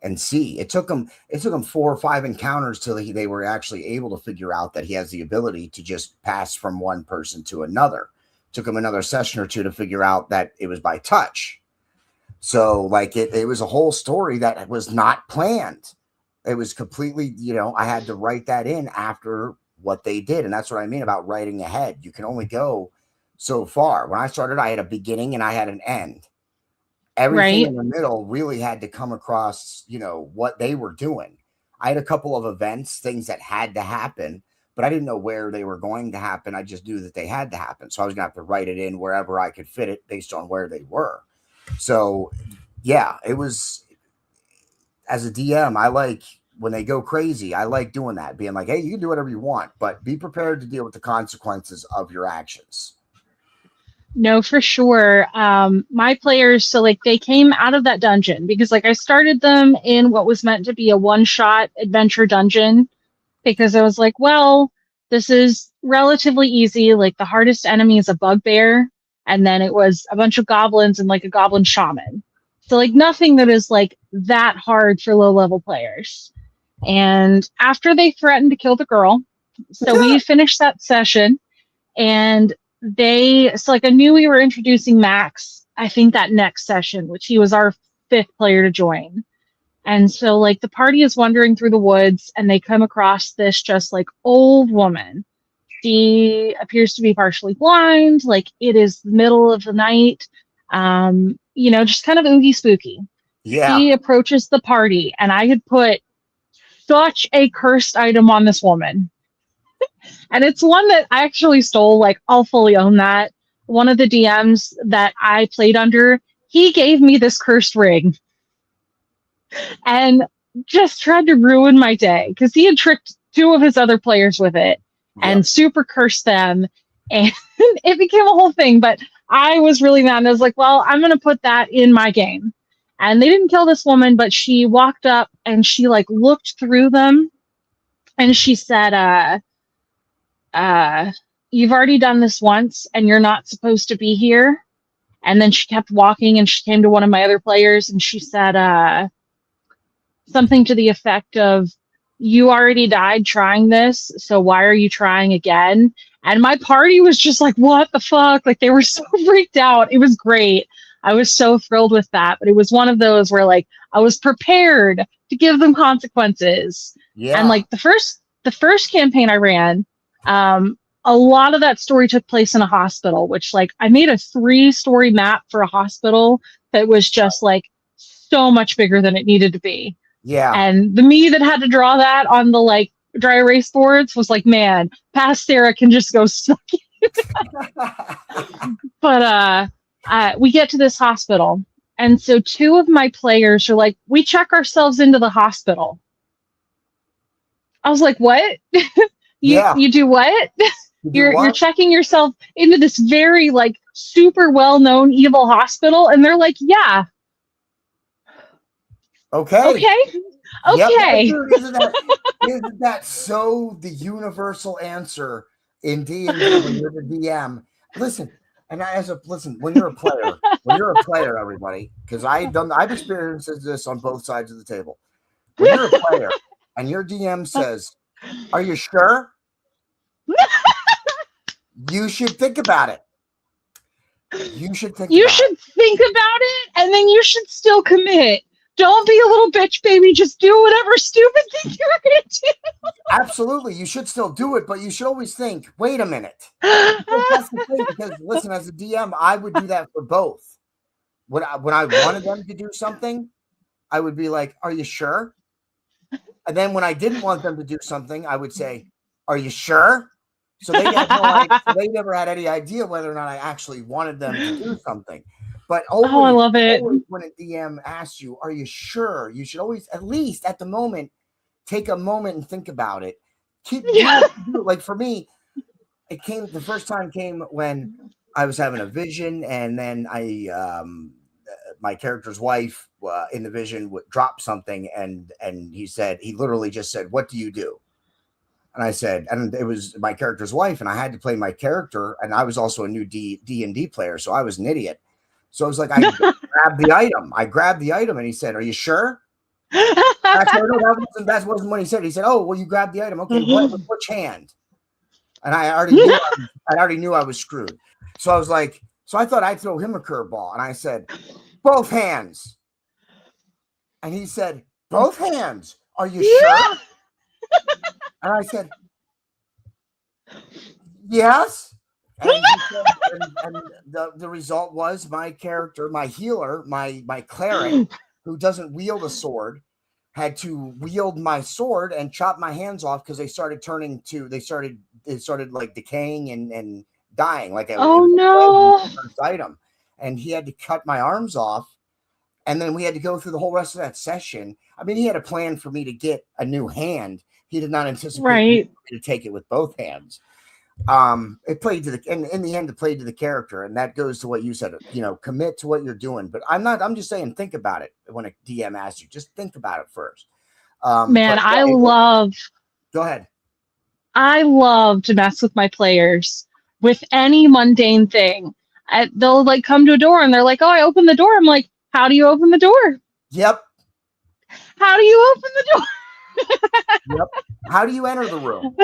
and see. It took them 4 or 5 encounters till they were actually able to figure out that he has the ability to just pass from one person to another. It took him another session or two to figure out that it was by touch. So like it was a whole story that was not planned. It was completely, I had to write that in after what they did. And that's what I mean about writing ahead. You can only go so far. When I started, I had a beginning and I had an end. Everything Right. in the middle really had to come across, what they were doing. I had a couple of events, things that had to happen, but I didn't know where they were going to happen. I just knew that they had to happen. So I was going to have to write it in wherever I could fit it based on where they were. So, yeah, it was, as a DM, I like when they go crazy. I like doing that, being like, hey, you can do whatever you want, but be prepared to deal with the consequences of your actions. No, for sure. My players, so like they came out of that dungeon because like I started them in what was meant to be a one-shot adventure dungeon because I was like, well, this is relatively easy. Like the hardest enemy is a bugbear, and then it was a bunch of goblins and like a goblin shaman. So like nothing that is like that hard for low-level players. And after they threatened to kill the girl, so we finished that session and I knew we were introducing Max, I think that next session, which he was our 5th player to join. And so like the party is wandering through the woods and they come across this just like old woman. She appears to be partially blind, like it is the middle of the night. Just kind of oogie spooky. Yeah. She approaches the party, and I had put such a cursed item on this woman. And it's one that I actually stole. Like, I'll fully own that. One of the DMs that I played under, he gave me this cursed ring and just tried to ruin my day because he had tricked two of his other players with it and super cursed them. And it became a whole thing. But I was really mad. And I was like, well, I'm going to put that in my game. And they didn't kill this woman, but she walked up and she like looked through them and she said, you've already done this once and you're not supposed to be here. And then she kept walking and she came to one of my other players and she said something to the effect of, you already died trying this, so why are you trying again? And my party was just like, what the fuck? Like, they were so freaked out. It was great. I was so thrilled with that. But it was one of those where like I was prepared to give them consequences. Yeah. And like the first campaign I ran, a lot of that story took place in a hospital, which like I made a 3-story map for a hospital that was just like so much bigger than it needed to be. Yeah. And the me that had to draw that on the like dry erase boards was like, man, past Sarah can just go suck it. But we get to this hospital. And so 2 of my players are like, we check ourselves into the hospital. I was like, what? You do what? You're checking yourself into this very like super well-known evil hospital. And they're like, yeah. Okay. Yep. Isn't that so the universal answer in D&D when you're the DM? Listen, when you're a player, everybody, because I've experienced this on both sides of the table. When you're a player and your DM says, "Are you sure?" You should think about it. You should think about it, and then you should still commit. Don't be a little bitch, baby. Just do whatever stupid thing you're going to do. Absolutely. You should still do it, but you should always think, wait a minute. That's the thing, because listen, as a DM, I would do that for both. When I wanted them to do something, I would be like, are you sure? And then when I didn't want them to do something, I would say, are you sure? So they never had any idea whether or not I actually wanted them to do something. But always, I love it. Always when a DM asks you, are you sure? You should always, at least at the moment, take a moment and think about it. Like for me, the first time came when I was having a vision, and then my character's wife in the vision would drop something, and he literally just said, what do you do? And I said, and it was my character's wife, and I had to play my character, and I was also a new D&D player, so I was an idiot. So I was like, I grabbed the item, and he said, are you sure? Actually, no, that wasn't what he said. He said, oh, well, you grabbed the item. Okay, which hand? And I already knew I was screwed. So I was like, so I thought I'd throw him a curveball, and I said, both hands. And he said, both hands. Are you sure? And I said, yes. And the result was my character, my healer, my cleric, who doesn't wield a sword, had to wield my sword and chop my hands off because they started like decaying and dying. Like no item. And he had to cut my arms off. And then we had to go through the whole rest of that session. I mean, he had a plan for me to get a new hand. He did not anticipate me to take it with both hands. It played to in the end, it played to the character, and that goes to what you said, commit to what you're doing. But I'm just saying, think about it when a DM asks you, just think about it first. Man, go ahead. I love to mess with my players with any mundane thing. They'll like come to a door and they're like, oh, I opened the door. I'm like, how do you open the door? Yep. How do you open the door? Yep. How do you enter the room?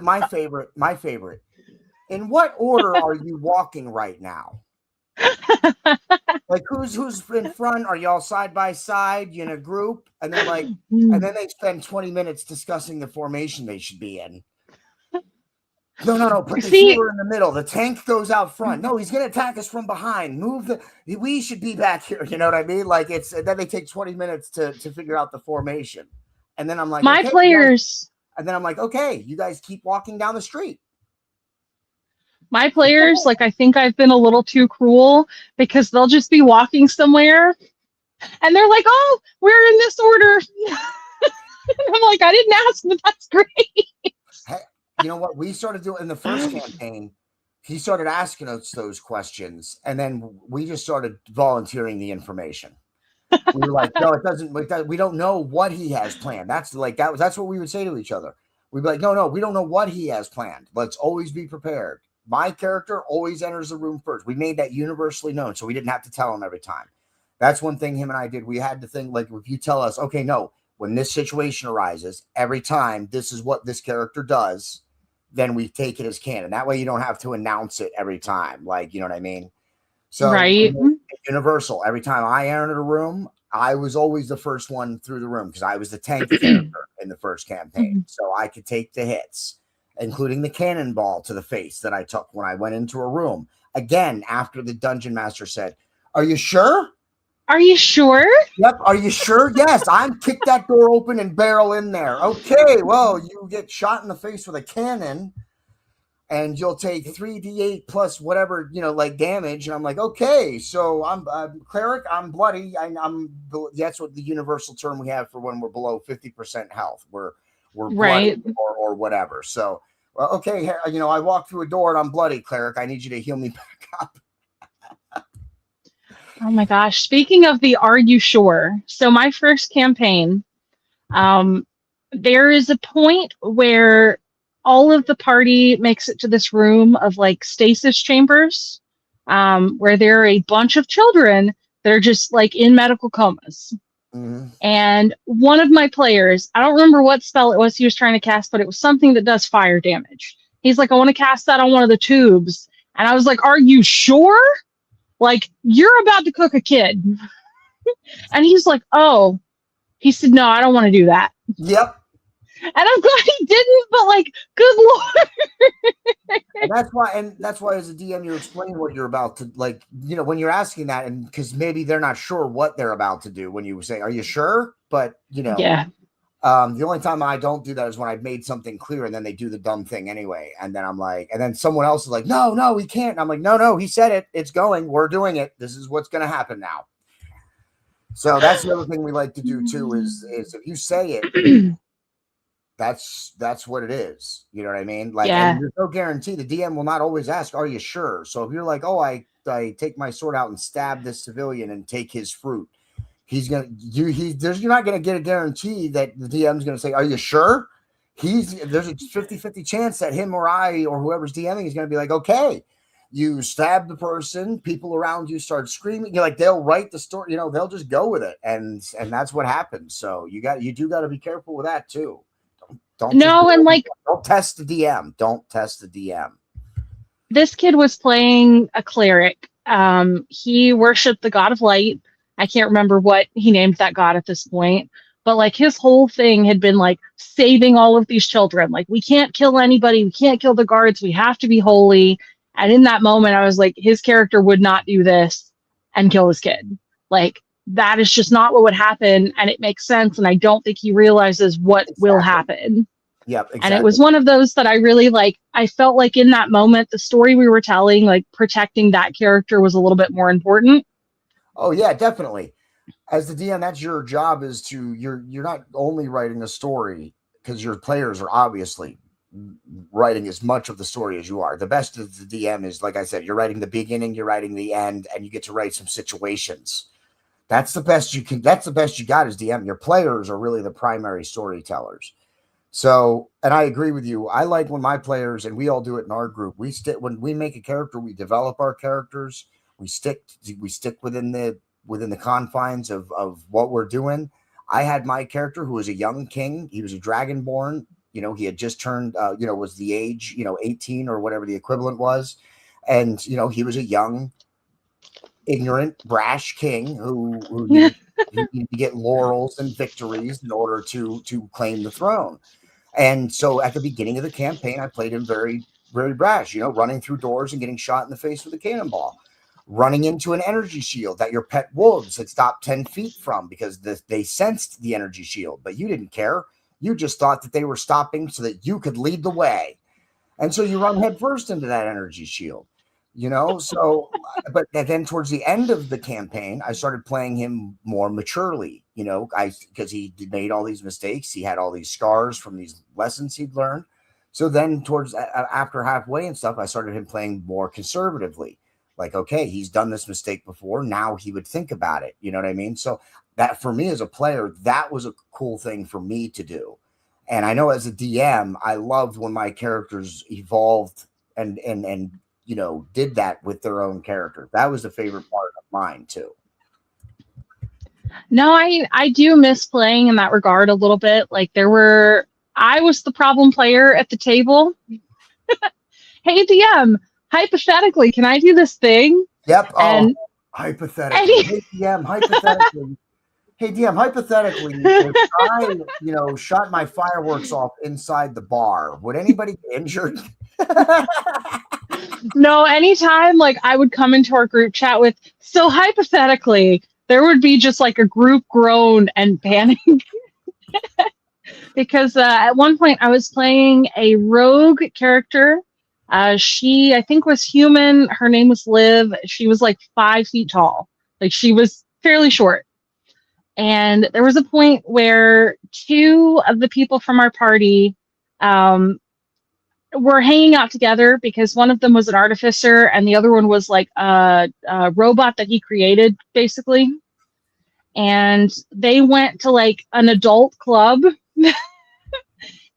My favorite. In what order are you walking right now? Like who's in front? Are y'all side by side? You in a group? And then like, and then they spend 20 minutes discussing the formation they should be in. No. Put the See, healer in the middle. The tank goes out front. No, he's going to attack us from behind. Move the. We should be back here. You know what I mean? Like it's. Then they take 20 minutes to figure out the formation, and then I'm like, my okay, players. and then I'm like, okay, you guys keep walking down the street. My players, like, I think I've been a little too cruel because they'll just be walking somewhere and they're like, oh, we're in this order. I'm like, I didn't ask, but that's great. Hey, you know what? We started doing in the first campaign. He started asking us those questions, and then we just started volunteering the information. We were like, no, it doesn't. We don't know what he has planned. That's what we would say to each other. We'd be like, no, we don't know what he has planned. Let's always be prepared. My character always enters the room first. We made that universally known, so we didn't have to tell him every time. That's one thing him and I did. We had to think, like, if you tell us, okay, no, when this situation arises, every time this is what this character does, then we take it as canon. That way you don't have to announce it every time. Like, you know what I mean? So Right. universal. Every time I entered a room, I was always the first one through the room because I was the tank character in the first campaign. So I could take the hits, including the cannonball to the face that I took when I went into a room. Again, after the dungeon master said, are you sure? Are you sure? Yep. Are you sure? Yes. I'm kick that door open and barrel in there. Okay. Well, you get shot in the face with a cannon and you'll take 3d8 plus whatever, like damage. And I'm like, okay, so I'm cleric. I'm bloody. That's what the universal term we have for when we're below 50% health. We're Right. bloody or whatever. So, well, okay. I walk through a door and I'm bloody, cleric. I need you to heal me back up. Oh my gosh. Speaking of the are you sure? So my first campaign, there is a point where all of the party makes it to this room of like stasis chambers, where there are a bunch of children that are just like in medical comas. Mm-hmm. And one of my players, I don't remember what spell it was he was trying to cast, but it was something that does fire damage. He's like, I want to cast that on one of the tubes. And I was like, are you sure? Like, you're about to cook a kid. And he's like, oh. He said, no, I don't want to do that. Yep. And I'm glad he didn't, but like, good Lord. And that's why as a DM, you explain what you're about to, like, when you're asking that, and because maybe they're not sure what they're about to do when you say, are you sure? But, Yeah. The only time I don't do that is when I've made something clear and then they do the dumb thing anyway. And then I'm like, and then someone else is like, no, we can't. And I'm like, no, he said it. It's going. We're doing it. This is what's going to happen now. So that's the other thing we like to do too, is if you say it, that's what it is. You know what I mean? Like, Yeah. and there's no guarantee. The DM will not always ask, are you sure? So if you're like, oh, I take my sword out and stab this civilian and take his fruit, you're not going to get a guarantee that the DM is going to say, are you sure? There's a 50-50 chance that him or I or whoever's DMing is going to be like, okay, you stab the person, people around you start screaming. You're like, they'll write the story, they'll just go with it. And that's what happens. So you do got to be careful with that too. Don't test the DM. Don't test the DM. This kid was playing a cleric. He worshipped the god of light. I can't remember what he named that god at this point, but like his whole thing had been like saving all of these children. Like, we can't kill anybody. We can't kill the guards. We have to be holy. And in that moment, I was like, his character would not do this and kill his kid. Like, that is just not what would happen. And it makes sense. And I don't think he realizes what will happen. Yep, exactly. And it was one of those that I really like. I felt like in that moment, the story we were telling, like protecting that character was a little bit more important. Oh yeah, definitely. As the DM, that's your job, is you're not only writing a story because your players are obviously writing as much of the story as you are. The best of the DM is, like I said, you're writing the beginning, you're writing the end, and you get to write some situations. That's the best you can. That's the best you got as DM. Your players are really the primary storytellers. So, and I agree with you. I like when my players, and we all do it in our group, when we make a character, we develop our characters. We stick within the confines of what we're doing. I had my character who was a young king. He was a dragonborn. He had just turned, was the age, 18 or whatever the equivalent was. And, he was a young ignorant, brash king who needed, he needed to get laurels and victories in order to claim the throne. And so at the beginning of the campaign, I played him very, very brash, running through doors and getting shot in the face with a cannonball, running into an energy shield that your pet wolves had stopped 10 feet from because they sensed the energy shield, but you didn't care. You just thought that they were stopping so that you could lead the way. And so you run headfirst into that energy shield, So, but then towards the end of the campaign, I started playing him more maturely, because he made all these mistakes. He had all these scars from these lessons he'd learned. So then towards after halfway and stuff, I started him playing more conservatively. Like, okay, he's done this mistake before. Now he would think about it. You know what I mean? So that for me as a player, that was a cool thing for me to do. And I know as a DM, I loved when my characters evolved and did that with their own character. That was the favorite part of mine too. No, I do miss playing in that regard a little bit. Like I was the problem player at the table. Hey DM, hypothetically, can I do this thing? Yep. And hypothetically. Hey DM, hypothetically. Hey DM, hypothetically, if I, shot my fireworks off inside the bar, would anybody get injured? No, anytime like I would come into our group chat with, so hypothetically, there would be just like a group groan and panic. Because at one point I was playing a rogue character. She, I think, was human. Her name was Liv. She was like 5 feet tall. Like she was fairly short. And there was a point where 2 of the people from our party were hanging out together because one of them was an artificer and the other one was like a robot that he created, basically. And they went to like an adult club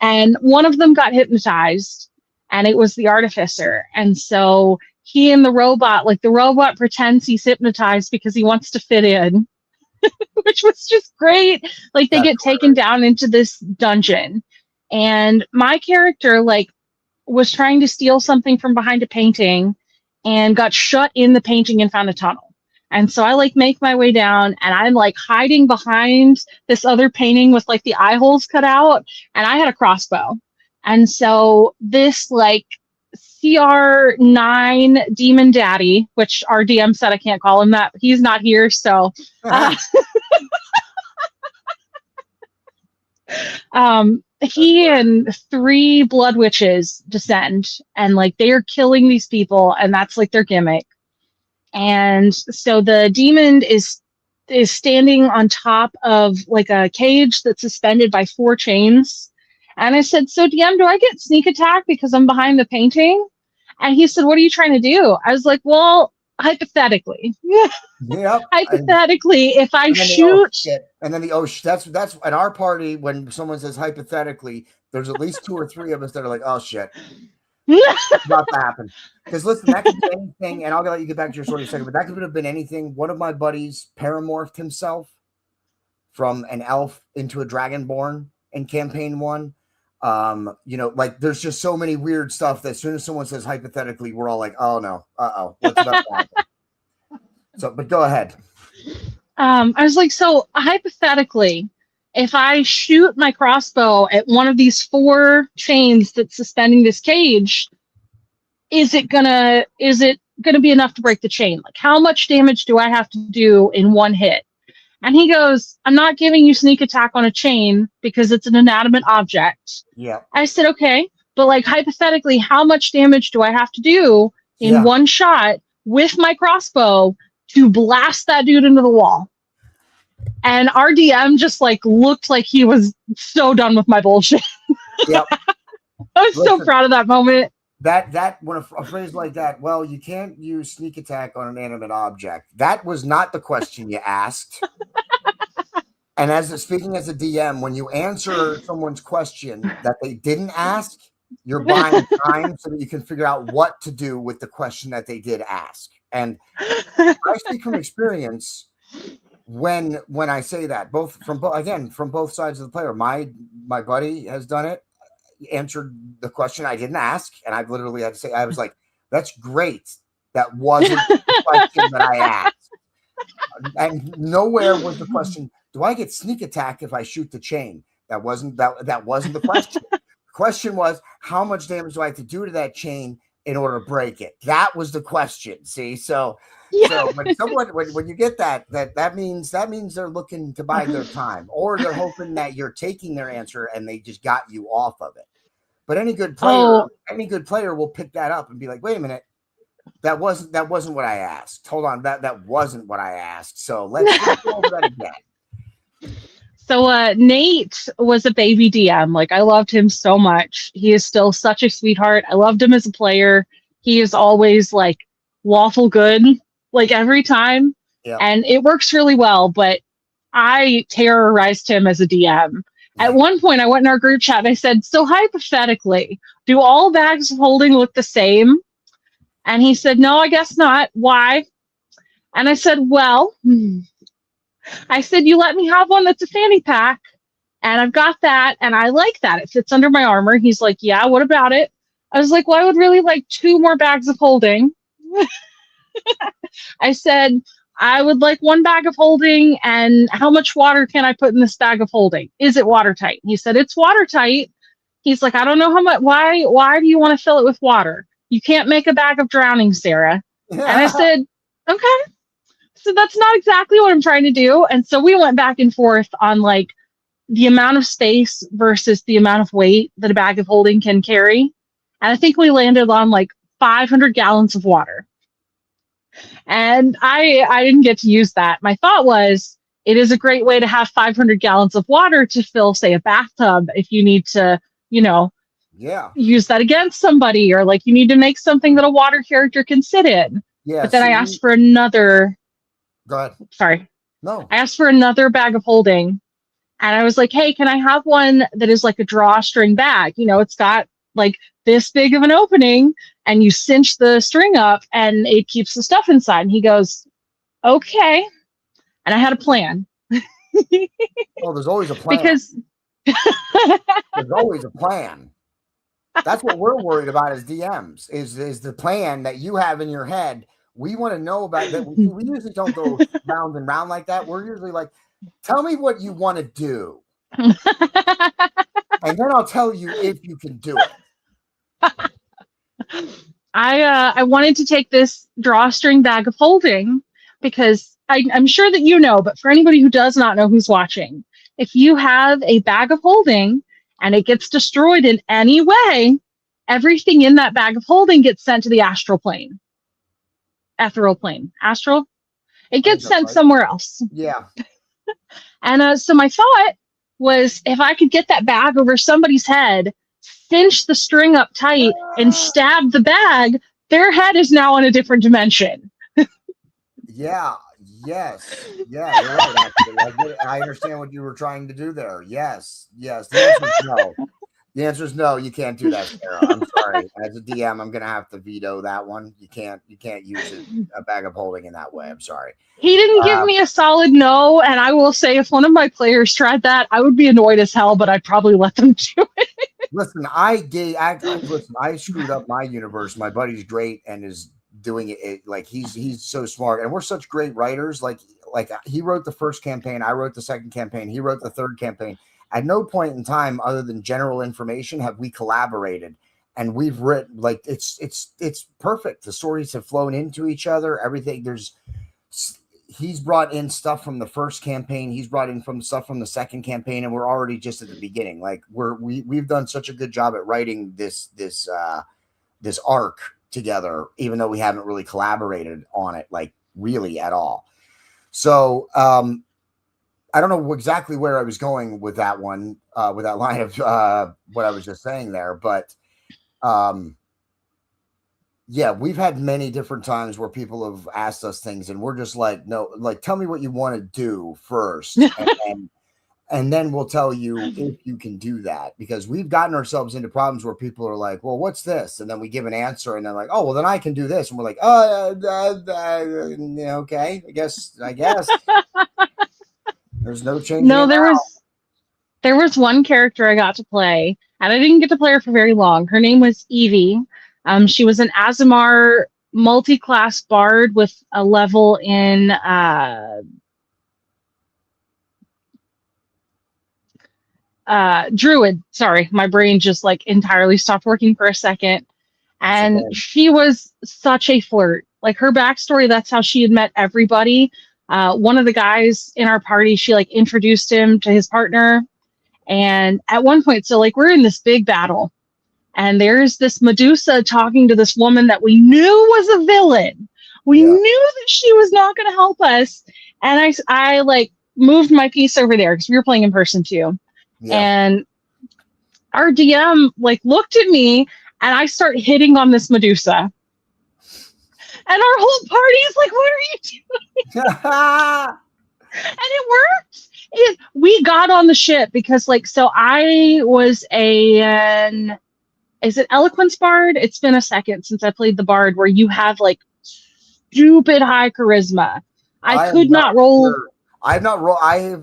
and one of them got hypnotized and it was the artificer. And so he and the robot pretends he's hypnotized because he wants to fit in. Which was just great. Like they get taken down into this dungeon and my character was trying to steal something from behind a painting and got shut in the painting and found a tunnel. And so I make my way down and I'm hiding behind this other painting with the eye holes cut out and I had a crossbow. And so this CR9 demon daddy, which our DM said I can't call him that. He's not here, so he and 3 blood witches descend and they are killing these people and that's their gimmick. And so the demon is standing on top of a cage that's suspended by 4 chains. And I said, so DM, do I get sneak attack because I'm behind the painting? And he said, what are you trying to do? I was like, well, hypothetically. Yep. Hypothetically, if I shoot. And then that's at our party, when someone says hypothetically, there's at least 2 or 3 of us that are like, oh shit. About to happen. Because listen, that could be anything, and I'll let you get back to your story in a second, but that could have been anything. One of my buddies paramorphed himself from an elf into a dragonborn in campaign 1. There's just so many weird stuff that as soon as someone says hypothetically, we're all like, oh no, what's about to happen? So, but go ahead. I was like, so hypothetically, if I shoot my crossbow at one of these 4 chains that's suspending this cage, is it gonna be enough to break the chain? How much damage do I have to do in 1 hit? And he goes, I'm not giving you sneak attack on a chain because it's an inanimate object. Yeah. I said, okay, but hypothetically, how much damage do I have to do in 1 shot with my crossbow to blast that dude into the wall? And our DM just looked like he was so done with my bullshit. Yep. I was so proud of that moment. That when a phrase like that, well, you can't use sneak attack on an animate object. That was not the question you asked. And speaking as a DM, when you answer someone's question that they didn't ask, you're buying time so that you can figure out what to do with the question that they did ask. And I speak from experience when I say that, from both sides of the player. My buddy has done it, answered the question I didn't ask, and I've literally had to say, I was like, that's great. That wasn't the question that I asked. And nowhere was the question, do I get sneak attack if I shoot the chain? That wasn't the question. The question was, how much damage do I have to do to that chain in order to break it? That was the question. See, so when you get that means they're looking to buy their time, or they're hoping that you're taking their answer and they just got you off of it. But any good player will pick that up and be like, wait a minute, that wasn't what I asked. Hold on, that wasn't what I asked. So let's go over that again. So Nate was a baby DM. Like, I loved him so much. He is still such a sweetheart. I loved him as a player. He is always like lawful good, like every time. Yep. And it works really well, but I terrorized him as a DM. At one point, I went in our group chat and I said, so hypothetically, do all bags of holding look the same? And he said, no, I guess not. Why? And I said, well, I said, you let me have one that's a fanny pack, and I've got that, and I like that. It fits under my armor. He's like, yeah, what about it? I was like, well, I would really like 2 more bags of holding. I said, I would like 1 bag of holding, and how much water can I put in this bag of holding? Is it watertight? He said, it's watertight. He's like, I don't know how much, why do you want to fill it with water? You can't make a bag of drowning, Sarah. And I said, okay. So that's not exactly what I'm trying to do. And so we went back and forth on like the amount of space versus the amount of weight that a bag of holding can carry. And I think we landed on like 500 gallons of water. And I didn't get to use that. My thought was, it is a great way to have 500 gallons of water to fill, say, a bathtub if you need to, use that against somebody, or like you need to make something that a water character can sit in. Yeah. But then I asked for another. Go ahead. Sorry. No. I asked for another bag of holding, and I was like, hey, can I have one that is like a drawstring bag? It's got like this big of an opening, and you cinch the string up and it keeps the stuff inside. And he goes, okay. And I had a plan. Oh, there's always a plan. Because there's always a plan. That's what we're worried about as DMs, is the plan that you have in your head. We want to know about that. We usually don't go round and round like that. We're usually like, tell me what you want to do. And then I'll tell you if you can do it. I wanted to take this drawstring bag of holding because I'm sure that you know, but for anybody who does not know who's watching, if you have a bag of holding and it gets destroyed in any way, everything in that bag of holding gets sent to the astral plane. Ethereal plane. Astral? It gets sent somewhere else. Yeah. And so my thought was, if I could get that bag over somebody's head, cinch the string up tight, and stab the bag, their head is now in a different dimension. Yeah. Yes. Yeah, you're right, actually. I understand what you were trying to do there. Yes. The answer is no. The answer is no, you can't do that, Sarah. I'm sorry. As a DM, I'm gonna have to veto that one. You can't use a bag of holding in that way. I'm sorry. He didn't give me a solid no, and I will say, if one of my players tried that, I would be annoyed as hell, but I'd probably let them do it. Listen, I screwed up my universe. My buddy's great and is doing it like he's so smart, and we're such great writers. Like he wrote the first campaign, I wrote the second campaign, he wrote the third campaign. At no point in time, other than general information, have we collaborated, and we've written like it's perfect. The stories have flown into each other. Everything he's brought in stuff from the first campaign, he's brought in stuff from the second campaign, and we're already just at the beginning. Like we've done such a good job at writing this arc together, even though we haven't really collaborated on it like really at all. So I don't know exactly where I was going with that one, with that line of what I was just saying there, but yeah, we've had many different times where people have asked us things, and we're just like, no, like, tell me what you want to do first, and then we'll tell you if you can do that, because we've gotten ourselves into problems where people are like, well, what's this? And then we give an answer, and they're like, oh, well, then I can do this, and we're like, okay, I guess. There's no change. No, there was one character I got to play, and I didn't get to play her for very long. Her name was Evie. She was an Azamar multi-class bard with a level in druid. Sorry, my brain just like entirely stopped working for a second. That's And okay. she was such a flirt. Like her backstory, that's how she had met everybody. One of the guys in our party, she like introduced him to his partner. And at one point, so like we're in this big battle, and there's this Medusa talking to this woman that we knew was a villain. We Yeah. knew that she was not going to help us. And I like moved my piece over there because we were playing in person too. Yeah. And our DM like looked at me, and I start hitting on this Medusa. And our whole party is like, what are you doing? And it worked. We got on the ship because like, so I was is it Eloquence Bard? It's been a second since I played the Bard where you have like stupid high charisma. I I am could not not roll. sure. I've not roll. I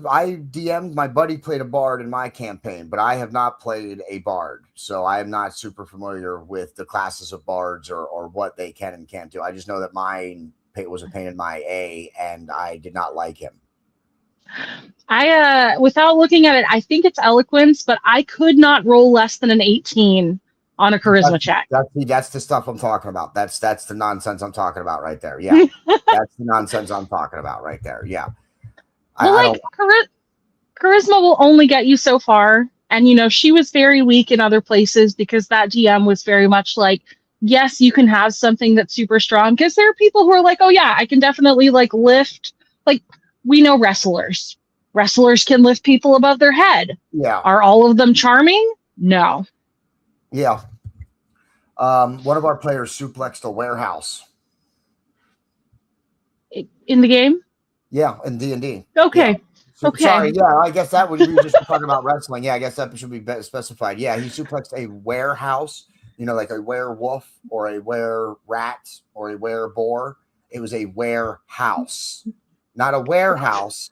DM'd my buddy played a bard in my campaign, but I have not played a bard, so I am not super familiar with the classes of bards or what they can and can't do. I just know that mine was a pain in my A, and I did not like him. Without looking at it, I think it's Eloquence, but I could not roll less than an 18 on a charisma check. That's the stuff I'm talking about. That's the nonsense I'm talking about right there. Yeah, that's the nonsense I'm talking about right there. Yeah, Well, I like don't. charisma will only get you so far. And, you know, she was very weak in other places because that DM was very much like, yes, you can have something that's super strong. Because there are people who are like, oh, yeah, I can definitely like lift. Like, we know wrestlers. Wrestlers can lift people above their head. Yeah, Are all of them charming? No. yeah. One of our players suplexed a warehouse. In the game? Yeah, in D&D. Yeah. Okay. Okay. Sorry, yeah, I guess that would we were just talking about wrestling. Yeah, I guess that should be specified. Yeah, he suplexed a warehouse, you know, like a werewolf or a were rat or a were boar. It was a warehouse, not a warehouse,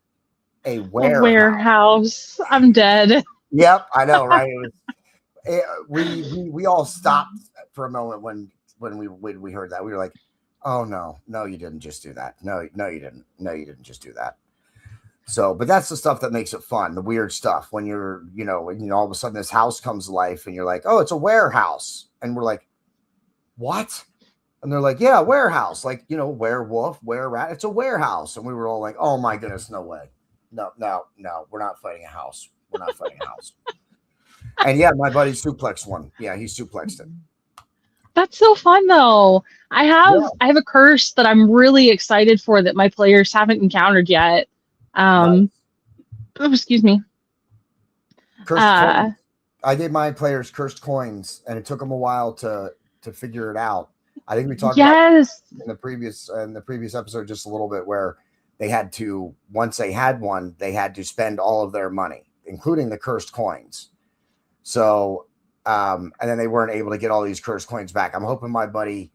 a A warehouse. warehouse. I'm dead. Yep, I know, right? We all stopped for a moment when we heard that. We were like, oh no, you didn't just do that. No, you didn't. No, you didn't just do that. So, but that's the stuff that makes it fun, the weird stuff when you're, all of a sudden this house comes to life and you're like, oh, it's a warehouse. And we're like, what? And they're like, yeah, warehouse, like, werewolf, were-rat. It's a warehouse. And we were all like, oh my goodness, no way. No, we're not fighting a house. We're not fighting a house. And yeah, my buddy suplexed one. Yeah, he suplexed it. That's so fun though. I have a curse that I'm really excited for that my players haven't encountered yet. Nice. Oh, excuse me. Cursed coins. I gave my players cursed coins, and it took them a while to figure it out. I think we talked about in the previous episode just a little bit where they had to, once they had one, they had to spend all of their money, including the cursed coins. So, and then they weren't able to get all these cursed coins back. I'm hoping my buddy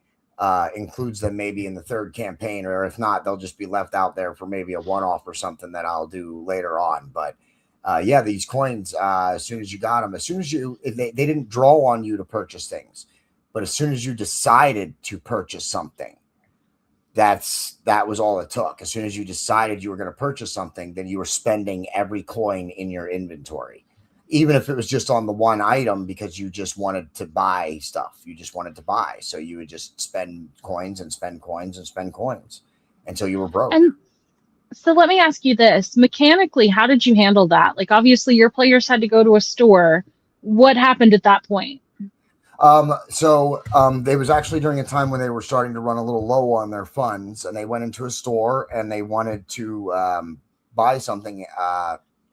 includes them maybe in the third campaign, or if not, they'll just be left out there for maybe a one-off or something that I'll do later on. But yeah, these coins, as soon as you got them, they didn't draw on you to purchase things, but as soon as you decided to purchase something, that was all it took. As soon as you decided you were going to purchase something, then you were spending every coin in your inventory, even if it was just on the one item, because you just wanted to buy stuff. You just wanted to buy. So you would just spend coins and spend coins and spend coins until you were broke. And so let me ask you this. Mechanically, how did you handle that? Like, obviously, your players had to go to a store. What happened at that point? There was actually during a time when they were starting to run a little low on their funds, and they went into a store and they wanted to buy something,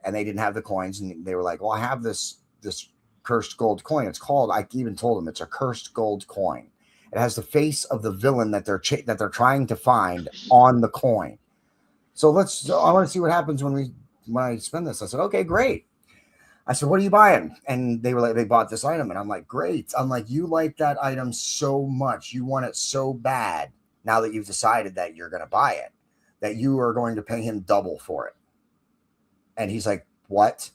and they didn't have the coins, and they were like, well, I have this cursed gold coin. It's called, I even told them it's a cursed gold coin. It has the face of the villain that they're trying to find on the coin. So I want to see what happens when I spend this. I said, okay, great. I said, what are you buying? And they were like, they bought this item. And I'm like, great. I'm like, you like that item so much. You want it so bad now that you've decided that you're going to buy it, that you are going to pay him double for it. And he's like, what?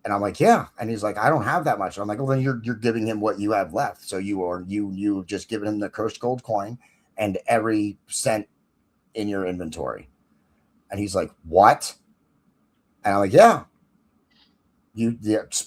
And I'm like, yeah. And he's like, I don't have that much. I'm like, well, then you're giving him what you have left. So you just given him the cursed gold coin and every cent in your inventory. And he's like, what? And I'm like, yeah. You just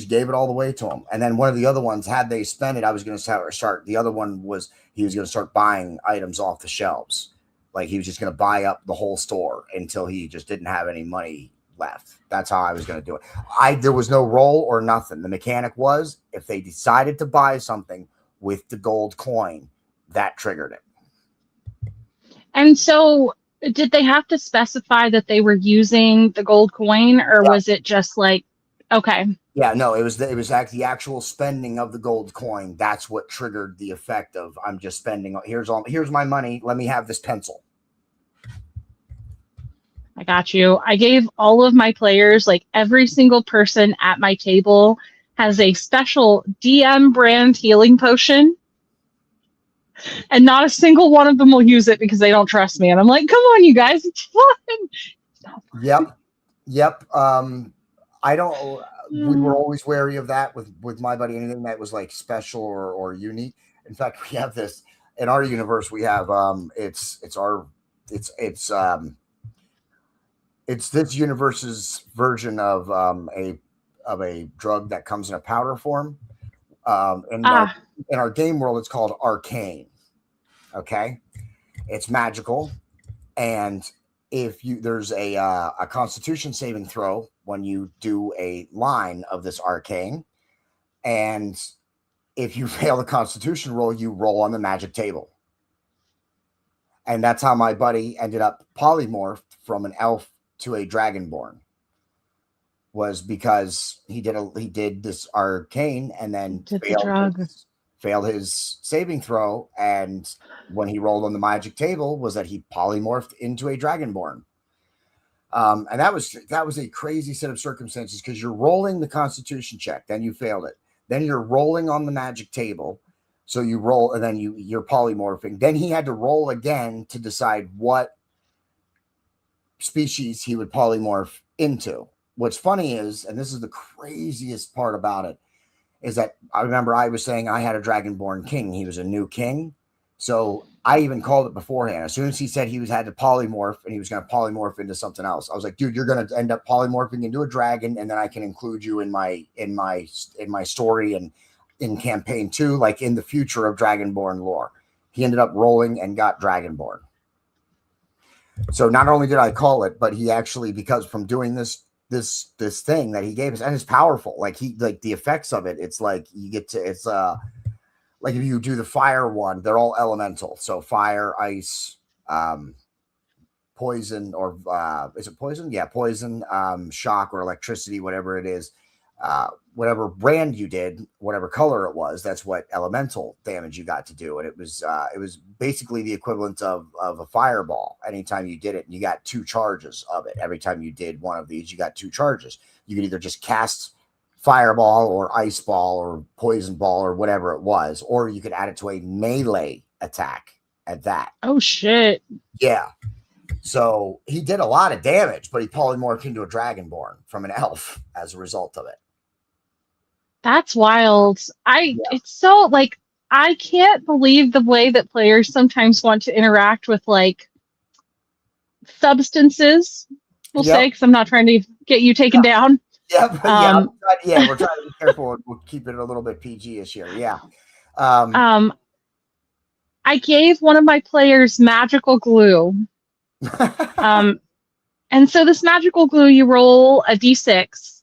gave it all the way to him. And then one of the other ones, had they spent it, I was going to start. The other one was he was going to start buying items off the shelves. Like he was just going to buy up the whole store until he just didn't have any money left. That's how I was going to do it. There was no roll or nothing. The mechanic was if they decided to buy something with the gold coin, that triggered it. And so did they have to specify that they were using the gold coin, or Yeah. was it just like, okay? Yeah, no, it was the actual spending of the gold coin. That's what triggered the effect of I'm just spending. Here's my money. Let me have this pencil. I got you. I gave all of my players, like every single person at my table has a special DM brand healing potion. And not a single one of them will use it because they don't trust me. And I'm like, come on, you guys, it's fun. Yep. I don't. We were always wary of that with my buddy. Anything that was like special or unique. In fact, we have this in our universe. We have it's this universe's version of a drug that comes in a powder form. In our game world, it's called arcane. Okay, it's magical, and if there's a Constitution saving throw when you do a line of this arcane, and if you fail the Constitution roll, you roll on the magic table, and that's how my buddy ended up polymorphed from an elf to a dragonborn. Was because he did this arcane and then failed his saving throw, and when he rolled on the magic table was that he polymorphed into a dragonborn. And that was a crazy set of circumstances because you're rolling the Constitution check, then you failed it, then you're rolling on the magic table, so you roll and then you're polymorphing. Then he had to roll again to decide what species he would polymorph into. What's funny is, and this is the craziest part about it, is that I remember I was saying I had a dragonborn king. He was a new king. So I even called it beforehand. As soon as he said he had to polymorph and he was going to polymorph into something else, I was like, dude, you're going to end up polymorphing into a dragon, and then I can include you in my story and in campaign 2, like in the future of dragonborn lore. He ended up rolling and got dragonborn. So not only did I call it, but he actually, because from doing this thing that he gave us, and it's powerful, like the effects of it, it's like you get to, it's like if you do the fire one, they're all elemental, so fire, ice, poison, or is it poison? Yeah, poison, shock, or electricity, whatever it is, whatever brand you did, whatever color it was, that's what elemental damage you got to do. And it was basically the equivalent of a fireball. Anytime you did it, and you got 2 charges of it. Every time you did one of these, you got 2 charges. You could either just cast fireball or ice ball or poison ball or whatever it was, or you could add it to a melee attack at that. Oh shit. Yeah. So he did a lot of damage, but he polymorphed into a dragonborn from an elf as a result of it. That's wild. It's so like, I can't believe the way that players sometimes want to interact with like substances, we'll say, because I'm not trying to get you taken down. We're trying to be careful. We'll keep it a little bit PG-ish here. Yeah. I gave one of my players magical glue. And so this magical glue, you roll a d6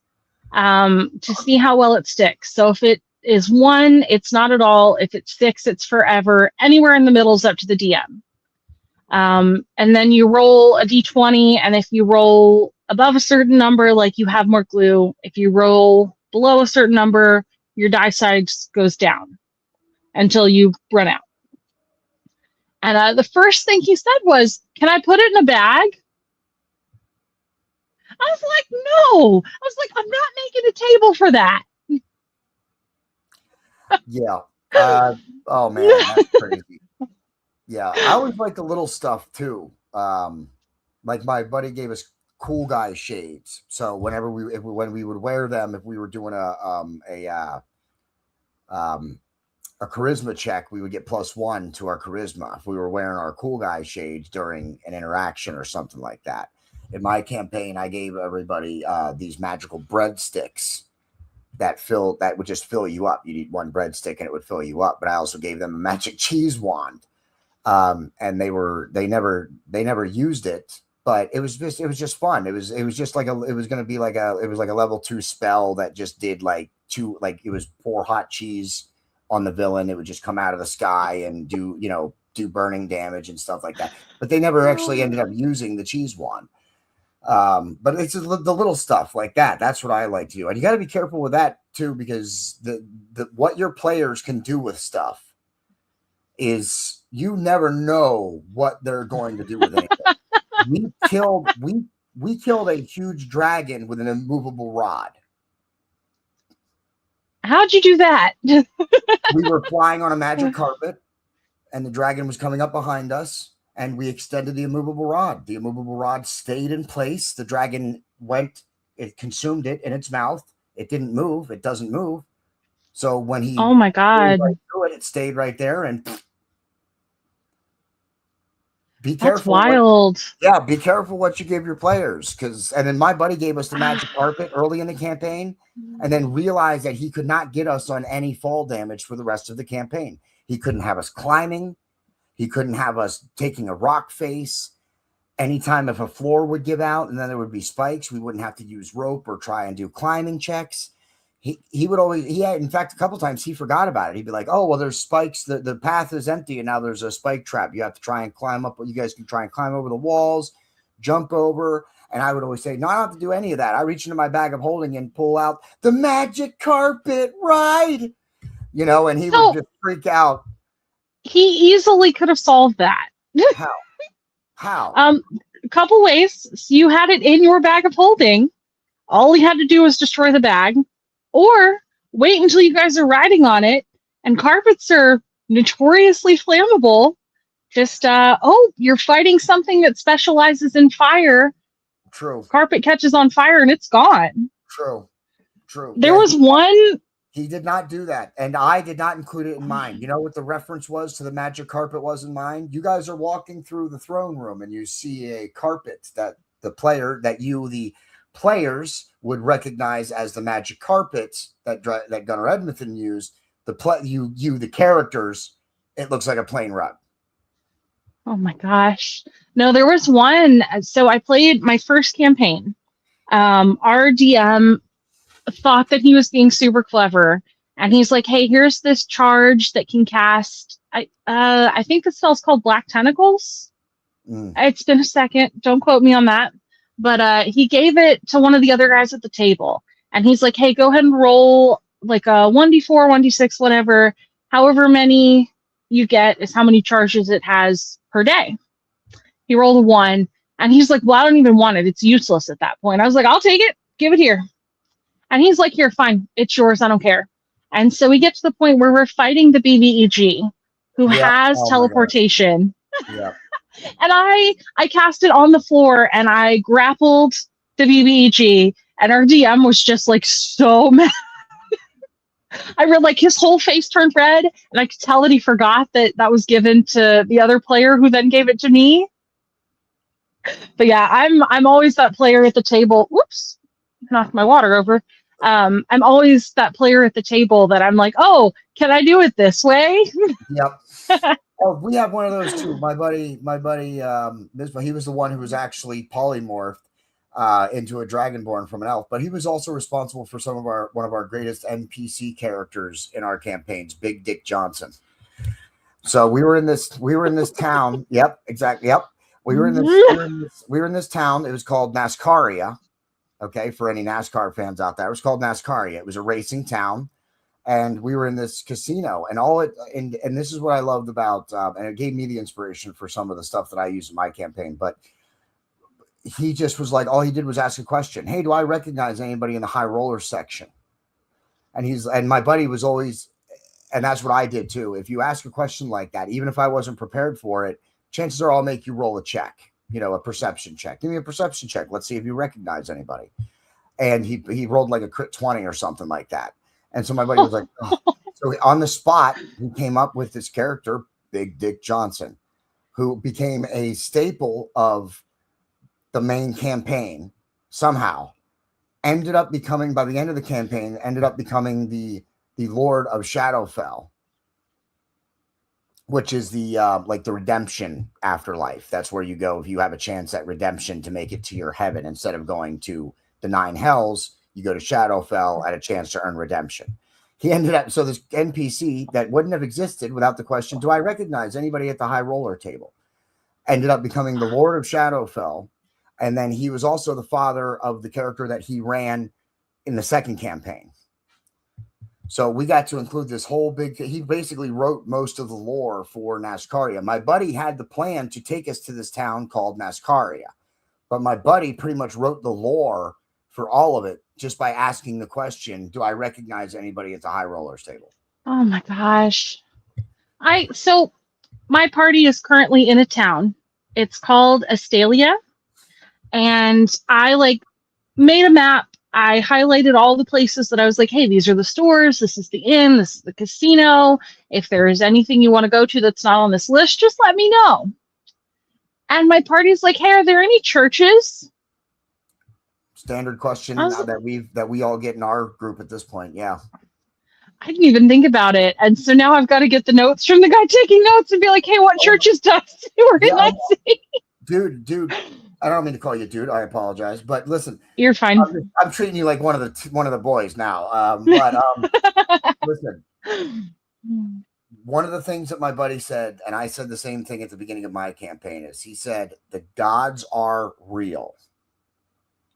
to see how well it sticks. So if it is 1, it's not at all. If it's 6, it's forever. Anywhere in the middle is up to the DM. And then you roll a d20, and if you roll above a certain number, like you have more glue. If you roll below a certain number, your die size goes down until you run out. And the first thing he said was, "Can I put it in a bag?" I was like, "No." I was like, "I'm not making a table for that." Yeah. Oh man, that's crazy. Yeah, I always like the little stuff too. Like my buddy gave us cool guy shades. So whenever when we would wear them, if we were doing a charisma check, we would get +1 to our charisma if we were wearing our cool guy shades during an interaction or something like that. In my campaign, I gave everybody these magical breadsticks that would just fill you up. You'd eat one breadstick and it would fill you up. But I also gave them a magic cheese wand, and they never used it. But it was just fun. It was like it was like a level 2 spell that just did like it was pour hot cheese on the villain. It would just come out of the sky and do burning damage and stuff like that. But they never actually ended up using the cheese wand. But it's the little stuff like that. That's what I like to do. And you got to be careful with that too, because the what your players can do with stuff is you never know what they're going to do with anything. We killed a huge dragon with an immovable rod. How'd you do that? We were flying on a magic carpet, and the dragon was coming up behind us, and we extended the immovable rod. The immovable rod stayed in place. The dragon it consumed it in its mouth. It didn't move. It doesn't move. So when he oh my god, right through it stayed right there. And be that's careful. wild. Be careful what you give your players, and then my buddy gave us the magic carpet early in the campaign, and then realized that he could not get us on any fall damage for the rest of the campaign. He couldn't have us climbing. He couldn't have us taking a rock face. Anytime if a floor would give out and then there would be spikes, we wouldn't have to use rope or try and do climbing checks. In fact, a couple times he forgot about it. He'd be like, oh, well, there's spikes. The path is empty and now there's a spike trap. You have to try and climb up. You guys can try and climb over the walls, jump over. And I would always say, no, I don't have to do any of that. I reach into my bag of holding and pull out the magic carpet ride, and he would just freak out. He easily could have solved that. How? A couple ways. So you had it in your bag of holding. All he had to do was destroy the bag, or wait until you guys are riding on it. And carpets are notoriously flammable. Just, you're fighting something that specializes in fire. True. Carpet catches on fire and it's gone. True. There was one. He did not do that, and I did not include it in mine. You know what the reference was to the magic carpet was in mine? You guys are walking through the throne room, and you see a carpet that the players would recognize as the magic carpet that Gunnar Edmonton used. The characters, it looks like a plain rug. Oh my gosh. No, there was one. So I played my first campaign. Our DM thought that he was being super clever, and he's like, hey, here's this charge that can cast I think the spell's called Black Tentacles. It's been a second, don't quote me on that, but he gave it to one of the other guys at the table, and he's like, hey, go ahead and roll like a 1d4 1d6 whatever, however many you get is how many charges it has per day. He rolled a 1, and he's like, well, I don't even want it, it's useless at that point. I was like, I'll take it, give it here. And he's like, here, fine, it's yours, I don't care. And so we get to the point where we're fighting the BBEG, who has teleportation. Yeah. And I cast it on the floor, and I grappled the BBEG, and our DM was just like so mad. I read like his whole face turned red, and I could tell that he forgot that was given to the other player, who then gave it to me. But yeah, I'm always that player at the table. Whoops. Knocked my water over. I'm always that player at the table that I'm like, oh, can I do it this way? Yep. Oh, we have one of those too. My buddy, he was the one who was actually polymorphed into a dragonborn from an elf, but he was also responsible for one of our greatest NPC characters in our campaigns, Big Dick Johnson. So we were in this town. Yep, exactly. Yep. We were in this town. It was called Nascaria. Okay, for any NASCAR fans out there, it was called Nascaria. It was a racing town, and we were in this casino, and this is what I loved about, and it gave me the inspiration for some of the stuff that I use in my campaign. But he just was like, all he did was ask a question. Hey, do I recognize anybody in the high roller section? And my buddy was always, and that's what I did too. If you ask a question like that, even if I wasn't prepared for it, chances are I'll make you roll a check. a perception check. Give me a perception check. Let's see if you recognize anybody. And he rolled like a crit 20 or something like that. And so my buddy was like, oh. So on the spot, he came up with this character, Big Dick Johnson, who became a staple of the main campaign somehow. Ended up becoming, by the end of the campaign, the Lord of Shadowfell, which is the like the redemption afterlife. That's where you go if you have a chance at redemption to make it to your heaven. Instead of going to the 9 hells, you go to Shadowfell at a chance to earn redemption. He ended up, so this NPC that wouldn't have existed without the question, do I recognize anybody at the high roller table? Ended up becoming the Lord of Shadowfell. And then he was also the father of the character that he ran in the second campaign. So we got to include this whole big, he basically wrote most of the lore for Nascaria. My buddy had the plan to take us to this town called Nascaria, but my buddy pretty much wrote the lore for all of it just by asking the question, do I recognize anybody at the high rollers table? Oh my gosh. So my party is currently in a town. It's called Astalia. And I made a map. I highlighted all the places that I was like, hey, these are the stores. This is the inn. This is the casino. If there is anything you want to go to that's not on this list, just let me know. And my party's like, hey, are there any churches? Standard question that we all get in our group at this point. Yeah. I didn't even think about it. And so now I've got to get the notes from the guy taking notes and be like, hey, what churches does we're in that city? Dude, I don't mean to call you dude. I apologize, but listen, you're fine. I'm treating you like one of the boys now. Listen, one of the things that my buddy said, and I said the same thing at the beginning of my campaign, is he said the gods are real.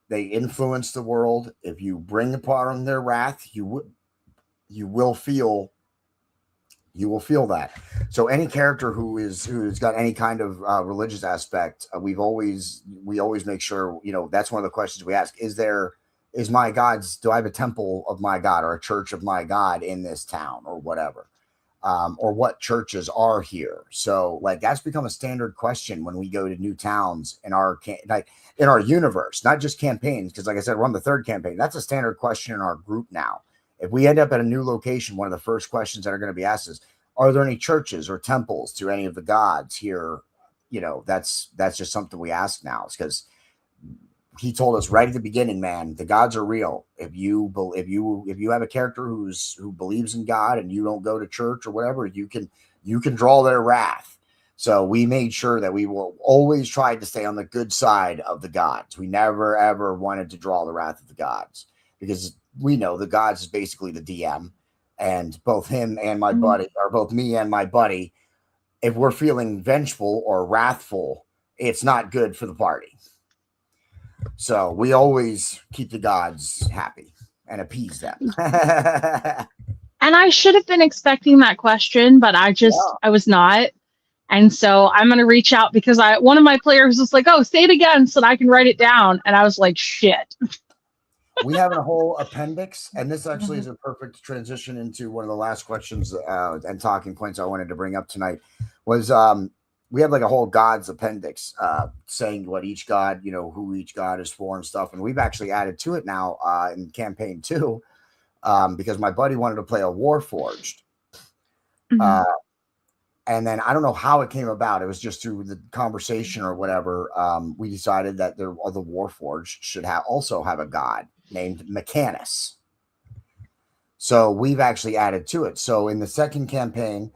They influence the world. If you bring upon their wrath, you will feel that. So any character who's got any kind of religious aspect, we always make sure, that's one of the questions we ask. Do I have a temple of my God or a church of my God in this town or whatever? Or what churches are here? So that's become a standard question when we go to new towns in our universe, not just campaigns. Because like I said, we're on the third campaign. That's a standard question in our group now. If we end up at a new location, one of the first questions that are going to be asked is, are there any churches or temples to any of the gods here? That's just something we ask now. It's because he told us right at the beginning, man, the gods are real. If you have a character who believes in God and you don't go to church or whatever, you can draw their wrath. So we made sure that we will always try to stay on the good side of the gods. We never, ever wanted to draw the wrath of the gods, because we know the gods is basically the DM, and both him and my buddy, or both me and my buddy, if we're feeling vengeful or wrathful, it's not good for the party. So we always keep the gods happy and appease them. And I should have been expecting that question, but I was not. And so I'm going to reach out, because one of my players was like, oh, say it again so that I can write it down. And I was like, shit. We have a whole appendix, and this actually is a perfect transition into one of the last questions and talking points I wanted to bring up tonight. Was we have a whole gods appendix saying what each god, who each god is for and stuff. And we've actually added to it now in campaign 2 because my buddy wanted to play a Warforged. And then I don't know how it came about. It was just through the conversation or whatever. We decided that the Warforged should also have a god named Mechanus. So we've actually added to it. So in the second campaign,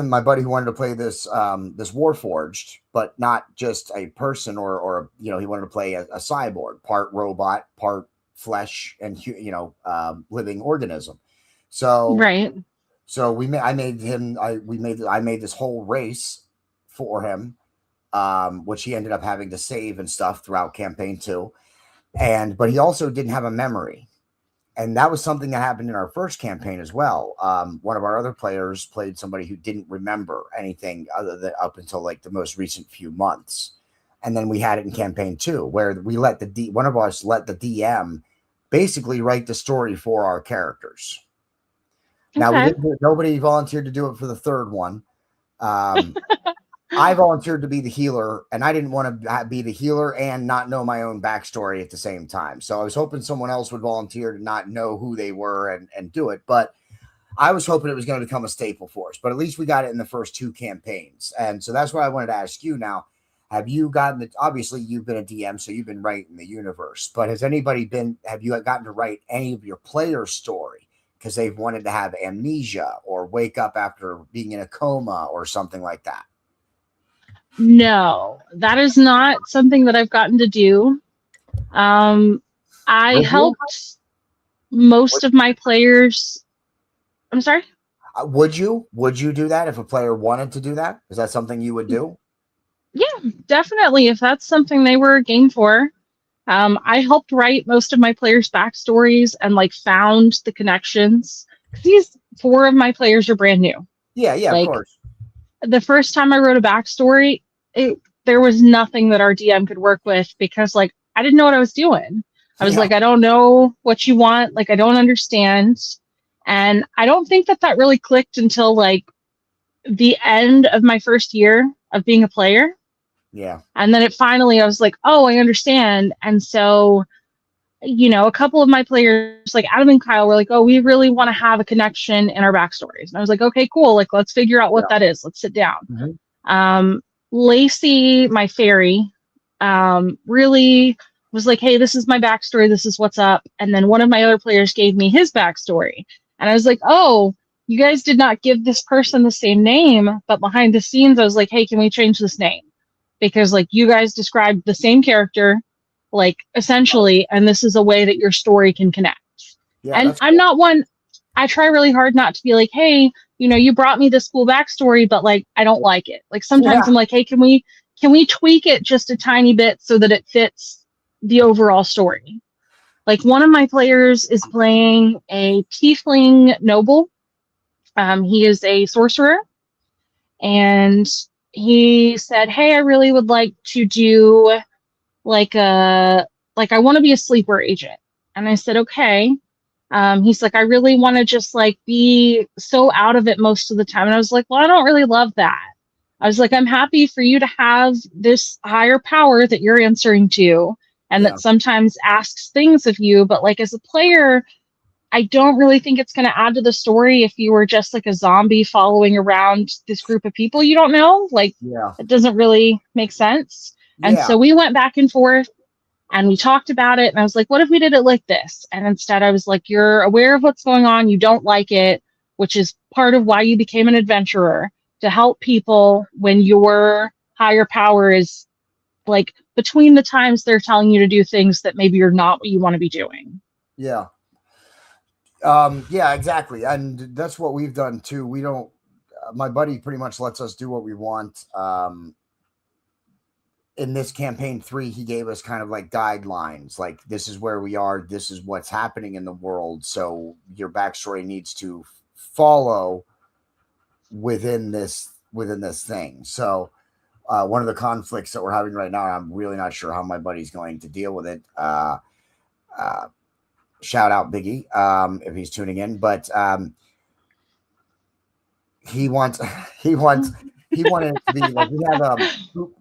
my buddy who wanted to play this Warforged, but not just a person or he wanted to play a cyborg, part robot, part flesh, and living organism. So right. So I made this whole race for him, which he ended up having to save and stuff throughout campaign 2. But he also didn't have a memory. And that was something that happened in our first campaign as well. One of our other players played somebody who didn't remember anything other than up until the most recent few months. And then we had it in campaign 2, where we let one of us let the DM basically write the story for our characters. Now, nobody volunteered to do it for the third one. I I volunteered to be the healer, and I didn't want to be the healer and not know my own backstory at the same time. So I was hoping someone else would volunteer to not know who they were and do it. But I was hoping it was going to become a staple for us. But at least we got it in the first 2 campaigns. And so that's what I wanted to ask you now. Have you gotten the, obviously you've been a DM, so you've been writing the universe, but have you gotten to write any of your player's story? Because they've wanted to have amnesia or wake up after being in a coma or something like that. No, that is not something that I've gotten to do. I helped most of my players. I'm sorry? Would you do that if a player wanted to do that? Is that something you would do? Yeah, definitely. If that's something they were game for. I helped write most of my players' backstories and like found the connections. These 4 of my players are brand new. Yeah, of Like course. the first time I wrote a backstory, there was nothing that our DM could work with because like I didn't know what I was doing. I was like, I don't know what you want. Like I don't understand. And I don't think that really clicked until like the end of my first year of being a player. Yeah. And then I was like, oh, I understand. And so, a couple of my players, like Adam and Kyle, were like, oh, we really want to have a connection in our backstories. And I was like, okay, cool. Like, let's figure out what that is. Let's sit down. Mm-hmm. Lacey, my fairy, really was like, hey, this is my backstory. This is what's up. And then one of my other players gave me his backstory. And I was like, oh, you guys did not give this person the same name. But behind the scenes, I was like, hey, can we change this name? Because like you guys described the same character, like essentially, and this is a way that your story can connect. Yeah, and I'm not one, I try really hard not to be like, hey, you brought me this cool backstory, but like I don't like it. Like sometimes I'm like, hey, can we tweak it just a tiny bit so that it fits the overall story? Like one of my players is playing a tiefling noble. He is a sorcerer, and he said, hey, I really would like to do like I want to be a sleeper agent. And I said, okay. He's like, I really want to just like be so out of it most of the time. And I was like, well, I don't really love that. I was like, I'm happy for you to have this higher power that you're answering to and that sometimes asks things of you. But like as a player, I don't really think it's going to add to the story if you were just like a zombie following around this group of people you don't know. Like, it doesn't really make sense. And so we went back and forth and we talked about it. And I was like, what if we did it like this? And instead I was like, you're aware of what's going on. You don't like it, which is part of why you became an adventurer, to help people when your higher power is like between the times they're telling you to do things that maybe you're not what you want to be doing. Yeah. Yeah, exactly. And that's what we've done too. We don't, my buddy pretty much lets us do what we want. In this campaign 3, he gave us kind of like guidelines, like this is where we are, this is what's happening in the world. So your backstory needs to follow within this thing. So one of the conflicts that we're having right now, I'm really not sure how my buddy's going to deal with it. Shout out Biggie if he's tuning in, but he wanted it to be like we have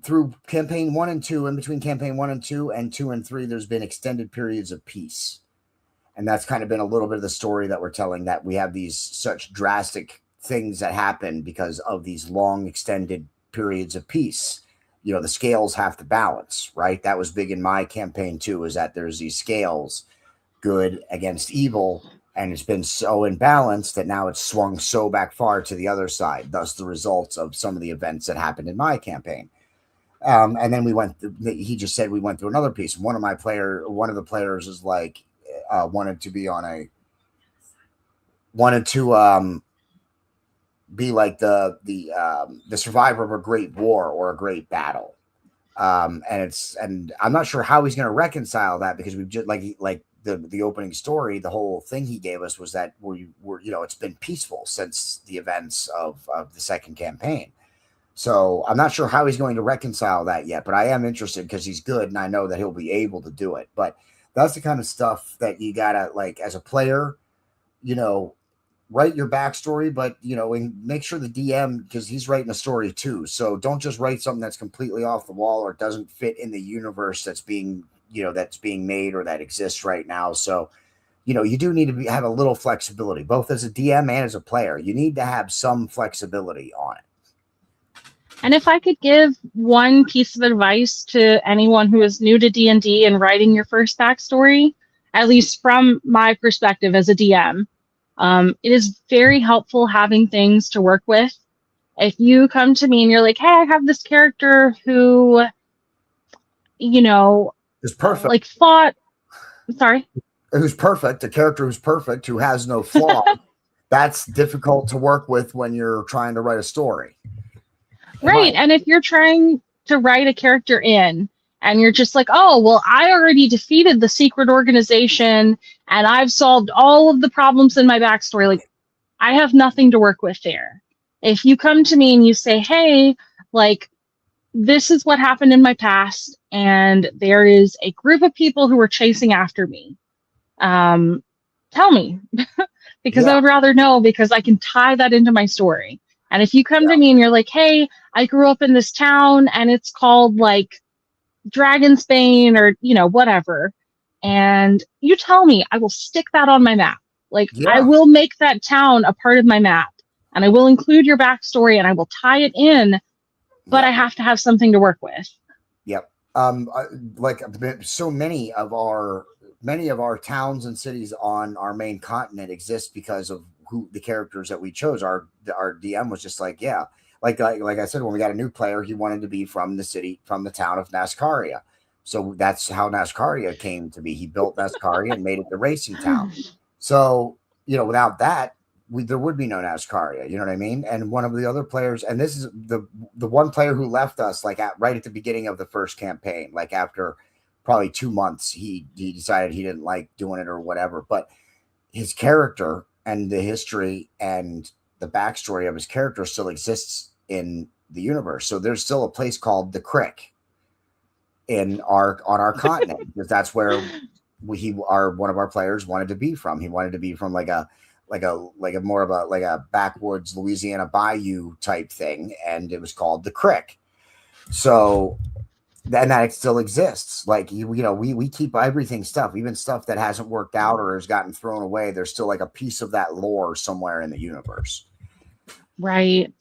through campaign 1 and 2, in between campaign 1 and 2 and 2 and 3, there's been extended periods of peace, and that's kind of been a little bit of the story that we're telling, that we have these such drastic things that happen because of these long extended periods of peace. The scales have to balance, right? That was big in my campaign too, is that there's these scales, good against evil, and it's been so imbalanced that now it's swung so back far to the other side, thus the results of some of the events that happened in my campaign. And then he just said we went through another piece. One of the players is like wanted to be be like the survivor of a great war or a great battle. And I'm not sure how he's going to reconcile that, because we've just like the opening story, the whole thing he gave us was that we're it's been peaceful since the events of the second campaign. So I'm not sure how he's going to reconcile that yet, but I am interested because he's good and I know that he'll be able to do it. But that's the kind of stuff that you gotta, like, as a player, write your backstory, but and make sure the DM, because he's writing a story too. So don't just write something that's completely off the wall or doesn't fit in the universe that's being made or that exists right now. So you do need to have a little flexibility, both as a DM and as a player. You need to have some flexibility on it. And if I could give one piece of advice to anyone who is new to D&D and writing your first backstory, at least from my perspective as a DM, it is very helpful having things to work with. If you come to me and you're like, hey, I have this character who, is perfect. Sorry? Who's perfect, a character who's perfect, who has no flaw. That's difficult to work with when you're trying to write a story. Right. And if you're trying to write a character in and you're just like, oh, well, I already defeated the secret organization and I've solved all of the problems in my backstory, like, I have nothing to work with there. If you come to me and you say, hey, like, this is what happened in my past and there is a group of people who are chasing after me, tell me because I would rather know, because I can tie that into my story. And if you come to me and you're like, hey, I grew up in this town and it's called like Dragonsbane or, whatever, and you tell me, I will stick that on my map. Like, I will make that town a part of my map and I will include your backstory and I will tie it in, but I have to have something to work with. Yep. Like so many of our towns and cities on our main continent exist because of who the characters that we chose. Our DM was just like, like I said, when we got a new player, he wanted to be from the town of Nascaria. So that's how Nascaria came to be. He built Nascaria and made it the racing town. So, without that, there would be no Nascaria. You know what I mean? And one of the other players, and this is the one player who left us like right at the beginning of the first campaign, like after probably 2 months, he decided he didn't like doing it or whatever. But his character and the history and the backstory of his character still exists in the universe. So there's still a place called the Crick on our continent, because that's where one of our players wanted to be from. He wanted to be from like a more of a backwoods Louisiana bayou type thing, and it was called the Crick. So and that it still exists. Like we keep everything even stuff that hasn't worked out or has gotten thrown away. There's still like a piece of that lore somewhere in the universe. Right.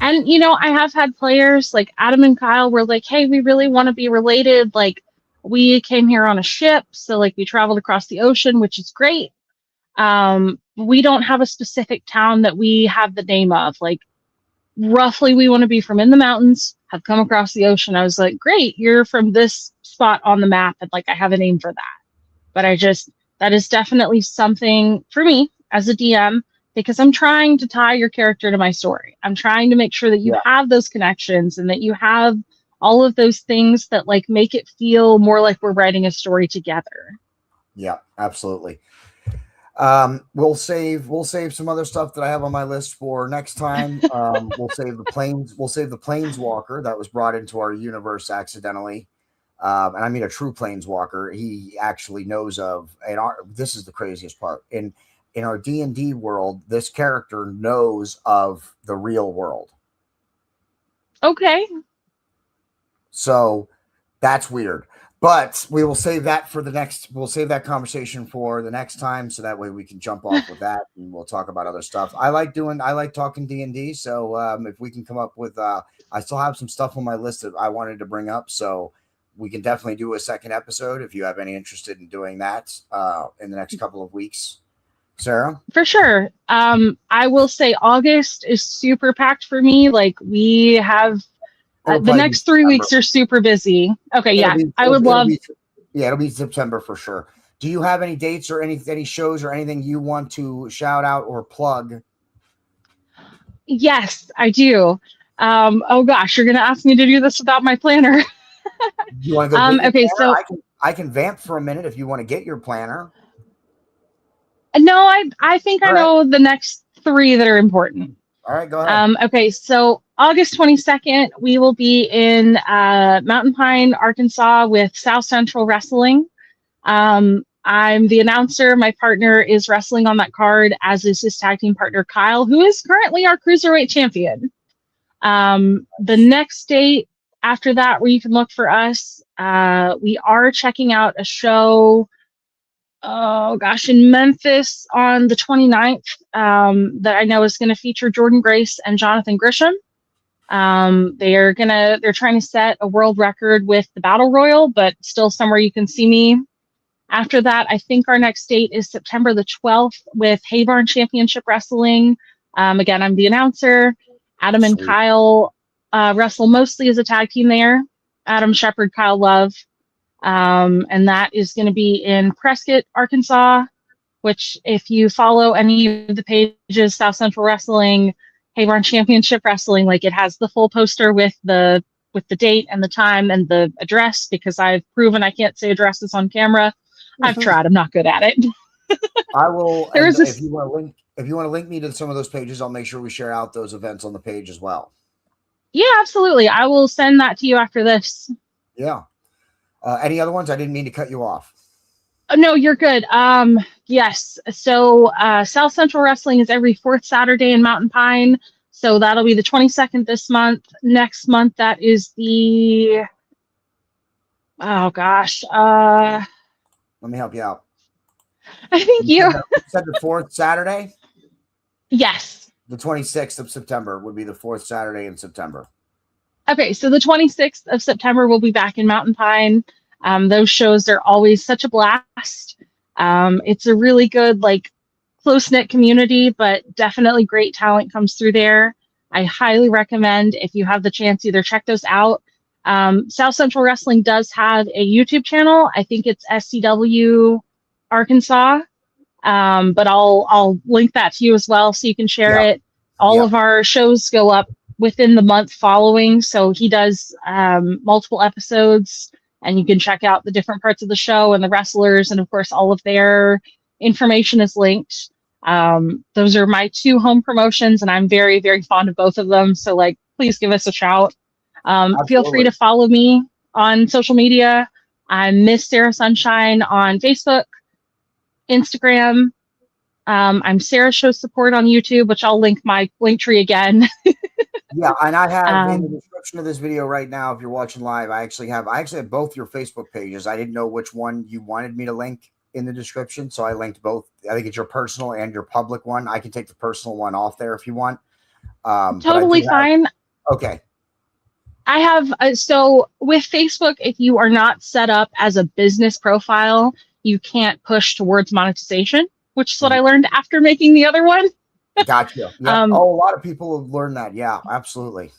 And I have had players like Adam and Kyle were like, hey, we really want to be related. Like, we came here on a ship, so like we traveled across the ocean, which is great. We don't have a specific town that we have the name of. Like, roughly, we want to be from in the mountains, have come across the ocean. I was like, great, you're from this spot on the map, and like I have a name for that. But that is definitely something for me as a DM, because I'm trying to tie your character to my story. I'm trying to make sure that you have those connections and that you have all of those things that like make it feel more like we're writing a story together. Yeah, absolutely. We'll save some other stuff that I have on my list for next time. We'll save the planeswalker that was brought into our universe accidentally. And I mean a true planeswalker. He actually knows of, and this is the craziest part. In our D&D world, this character knows of the real world. Okay. So that's weird. But we will save that we'll save that conversation for the next time, so that way we can jump off with that and we'll talk about other stuff. I like talking D&D. So if we can come up with, I still have some stuff on my list that I wanted to bring up. So we can definitely do a second episode if you have any interest in doing that in the next couple of weeks. Sarah? For sure. I will say August is super packed for me. Like, we have the next 3 weeks are super busy. Okay, I would love. It'll be September for sure. Do you have any dates or any shows or anything you want to shout out or plug? Yes, I do. Oh gosh, you're gonna ask me to do this without my planner. You want to go? Okay, so I can vamp for a minute if you want to get your planner. No, I think I know the next 3 that are important. All right, go ahead. Okay, so August 22nd, we will be in Mountain Pine, Arkansas with South Central Wrestling. I'm the announcer. My partner is wrestling on that card, as is his tag team partner, Kyle, who is currently our cruiserweight champion. The next date after that, where you can look for us, we are checking out a show, oh gosh, in Memphis on the 29th, that I know is going to feature Jordan Grace and Jonathan Grisham. They're trying to set a world record with the Battle Royal, but still somewhere you can see me. After that, I think our next date is September the 12th with Haybarn Championship Wrestling. Again, I'm the announcer. Adam and Kyle wrestle mostly as a tag team there. Adam Shepard, Kyle Love. And that is going to be in Prescott, Arkansas, which if you follow any of the pages, South Central Wrestling, Haybarn Championship Wrestling, like it has the full poster with the date and the time and the address, because I've proven I can't say addresses on camera. I've tried. I'm not good at it. I will. If you want to link me to some of those pages, I'll make sure we share out those events on the page as well. Yeah, absolutely. I will send that to you after this. Yeah. Any other ones? I didn't mean to cut you off. No, you're good. Yes. So South Central Wrestling is every fourth Saturday in Mountain Pine. So that'll be the 22nd this month. Next month, that is the, oh gosh. Let me help you out. I think you said the fourth Saturday? Yes. The 26th of September would be the fourth Saturday in September. Okay, so the 26th of September, we'll be back in Mountain Pine. Those shows are always such a blast. It's a really good, like, close-knit community, but definitely great talent comes through there. I highly recommend, if you have the chance, either check those out. South Central Wrestling does have a YouTube channel. I think it's SCW Arkansas. But I'll link that to you as well so you can share it. All of our shows go up within the month following. So he does multiple episodes, and you can check out the different parts of the show and the wrestlers. And of course, all of their information is linked. Those are my two home promotions, and I'm very, very fond of both of them. So like, please give us a shout. Feel free to follow me on social media. I'm Miss Sarah Sunshine on Facebook, Instagram. I'm Sarah Show Support on YouTube, which I'll link my link tree again. Yeah, and I have in the description of this video right now, if you're watching live, I actually have both your Facebook pages. I didn't know which one you wanted me to link in the description, so I linked both. I think it's your personal and your public one. I can take the personal one off there if you want. Totally fine. Okay. I have, so with Facebook, if you are not set up as a business profile, you can't push towards monetization, which is what I learned after making the other one. Gotcha. Yeah. A lot of people have learned that. Yeah, absolutely.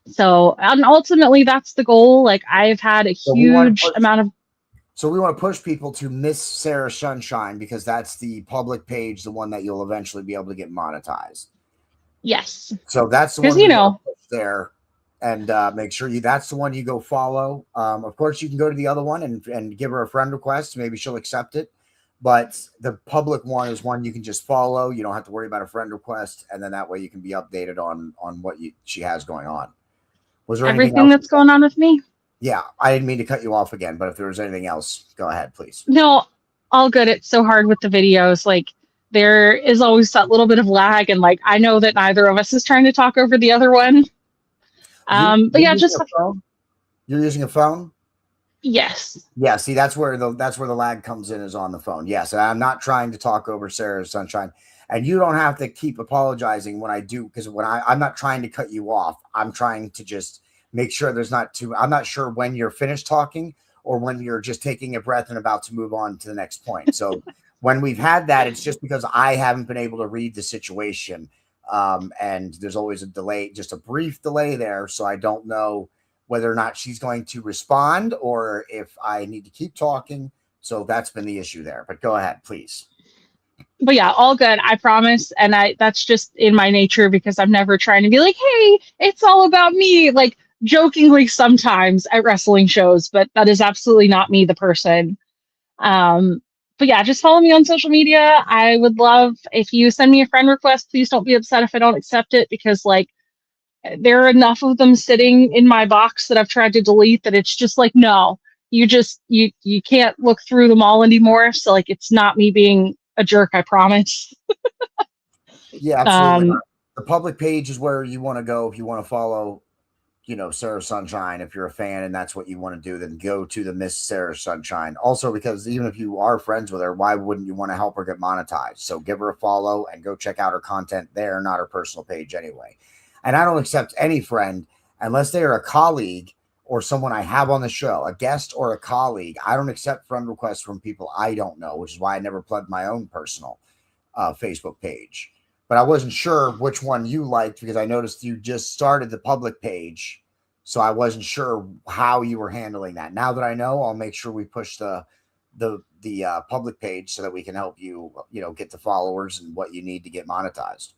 So, and ultimately, that's the goal. Like, I've had a huge amount of. So we want to push people to Miss Sarah Sunshine, because that's the public page, the one that you'll eventually be able to get monetized. Yes. So that's the one you know there, and make sure that's the one you go follow. Of course, you can go to the other one and give her a friend request. Maybe she'll accept it. But the public one is one you can just follow. You don't have to worry about a friend request, and then that way you can be updated on what she has going on. Was there everything that's going on with me? Yeah, I didn't mean to cut you off again, but if there was anything else, go ahead, please. No, all good. It's so hard with the videos. Like, there is always that little bit of lag, and like, I know that neither of us is trying to talk over the other one. But yeah, just you're using a phone. Yes. Yeah. See, that's where the lag comes in, is on the phone. Yes, and I'm not trying to talk over Sarah Sunshine, and you don't have to keep apologizing when I do, because when I'm not trying to cut you off. I'm trying to just make sure there's not too. I'm not sure when you're finished talking or when you're just taking a breath and about to move on to the next point. So when we've had that, it's just because I haven't been able to read the situation, and there's always a delay, just a brief delay there, so I don't know whether or not she's going to respond or if I need to keep talking. So that's been the issue there, but go ahead, please. But yeah, all good. I promise. And that's just in my nature, because I'm never trying to be like, hey, it's all about me, like jokingly sometimes at wrestling shows, but that is absolutely not me, the person. But yeah, just follow me on social media. I would love if you send me a friend request. Please don't be upset if I don't accept it, because like, there are enough of them sitting in my box that I've tried to delete that it's just like, no, you can't look through them all anymore. So like, it's not me being a jerk, I promise. Yeah, absolutely. The public page is where you want to go if you want to follow, Sarah Sunshine. If you're a fan and that's what you want to do, then go to the Miss Sarah Sunshine. Also, because even if you are friends with her, why wouldn't you want to help her get monetized? So give her a follow and go check out her content there, not her personal page anyway. And I don't accept any friend unless they are a colleague or someone I have on the show, a guest or a colleague. I don't accept friend requests from people I don't know, which is why I never plugged my own personal Facebook page. But I wasn't sure which one you liked because I noticed you just started the public page. So I wasn't sure how you were handling that. Now that I know, I'll make sure we push the public page so that we can help you, get the followers and what you need to get monetized.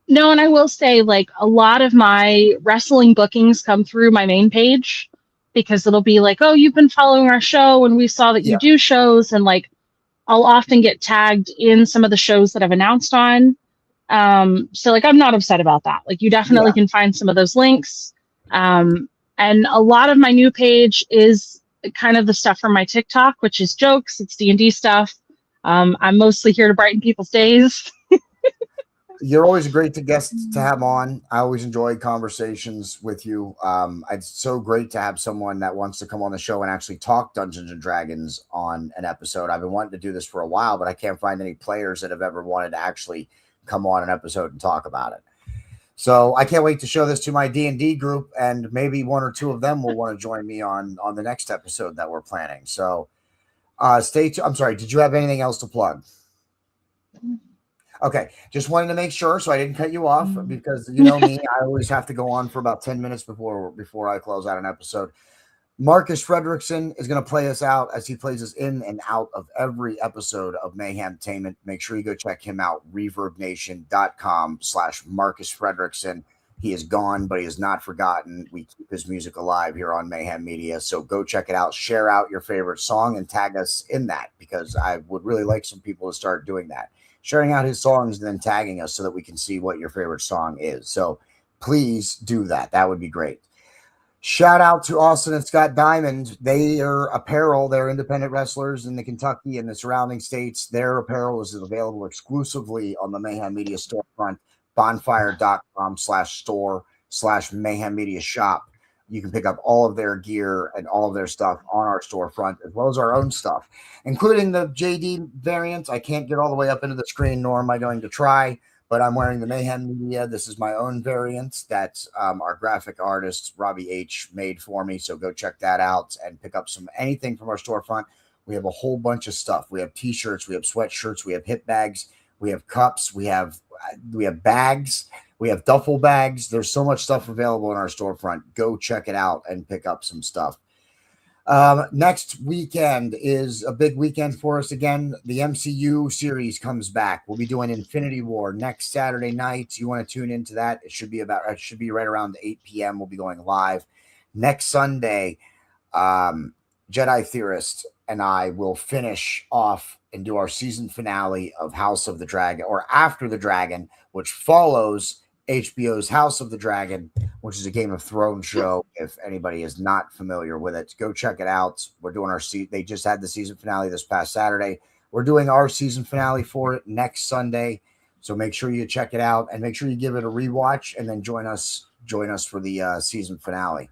No, and I will say, like, a lot of my wrestling bookings come through my main page because it'll be like, oh, you've been following our show and we saw that you Yeah. do shows. And like, I'll often get tagged in some of the shows that I've announced on. So like, I'm not upset about that. Like, you definitely can find some of those links. And a lot of my new page is kind of the stuff from my TikTok, which is jokes. It's D&D stuff. I'm mostly here to brighten people's days. You're always a great guest to have on. I always enjoy conversations with you. It's so great to have someone that wants to come on the show and actually talk Dungeons and Dragons on an episode. I've been wanting to do this for a while, but I can't find any players that have ever wanted to actually come on an episode and talk about it. So I can't wait to show this to my D&D group, and maybe one or two of them will want to join me on the next episode that we're planning. So stay tuned. I'm sorry. Did you have anything else to plug? Okay, just wanted to make sure so I didn't cut you off because you know me, I always have to go on for about 10 minutes before I close out an episode. Marcus Frederiksen is going to play us out as he plays us in and out of every episode of Mayhemtainment. Make sure you go check him out, reverbnation.com/Marcus Frederiksen. He is gone, but he is not forgotten. We keep his music alive here on Mayhem Media. So go check it out. Share out your favorite song and tag us in that because I would really like some people to start doing that. Sharing out his songs and then tagging us so that we can see what your favorite song is. So please do that. That would be great. Shout out to Austin and Scott Diamond. They are apparel. They're independent wrestlers in the Kentucky and the surrounding states. Their apparel is available exclusively on the Mayhem Media storefront, bonfire.com/store/Mayhem Media shop. You can pick up all of their gear and all of their stuff on our storefront, as well as our own stuff, including the JD variant. I can't get all the way up into the screen, nor am I going to try, but I'm wearing the Mayhem Media. This is my own variant that our graphic artist, Robbie H., made for me. So go check that out and pick up anything from our storefront. We have a whole bunch of stuff. We have T-shirts, we have sweatshirts, we have hip bags, we have cups, we have bags. We have duffel bags. There's so much stuff available in our storefront. Go check it out and pick up some stuff. Next weekend is a big weekend for us again. The MCU series comes back. We'll be doing Infinity War next Saturday night. You want to tune into that? It should be right around 8 p.m. We'll be going live. Next Sunday, Jedi Theorist and I will finish off and do our season finale of House of the Dragon, or After the Dragon, which follows HBO's House of the Dragon, which is a Game of Thrones show. If anybody is not familiar with it, go check it out. We're doing they just had the season finale this past Saturday. We're doing our season finale for it next Sunday. So make sure you check it out and make sure you give it a rewatch and then join us for the season finale.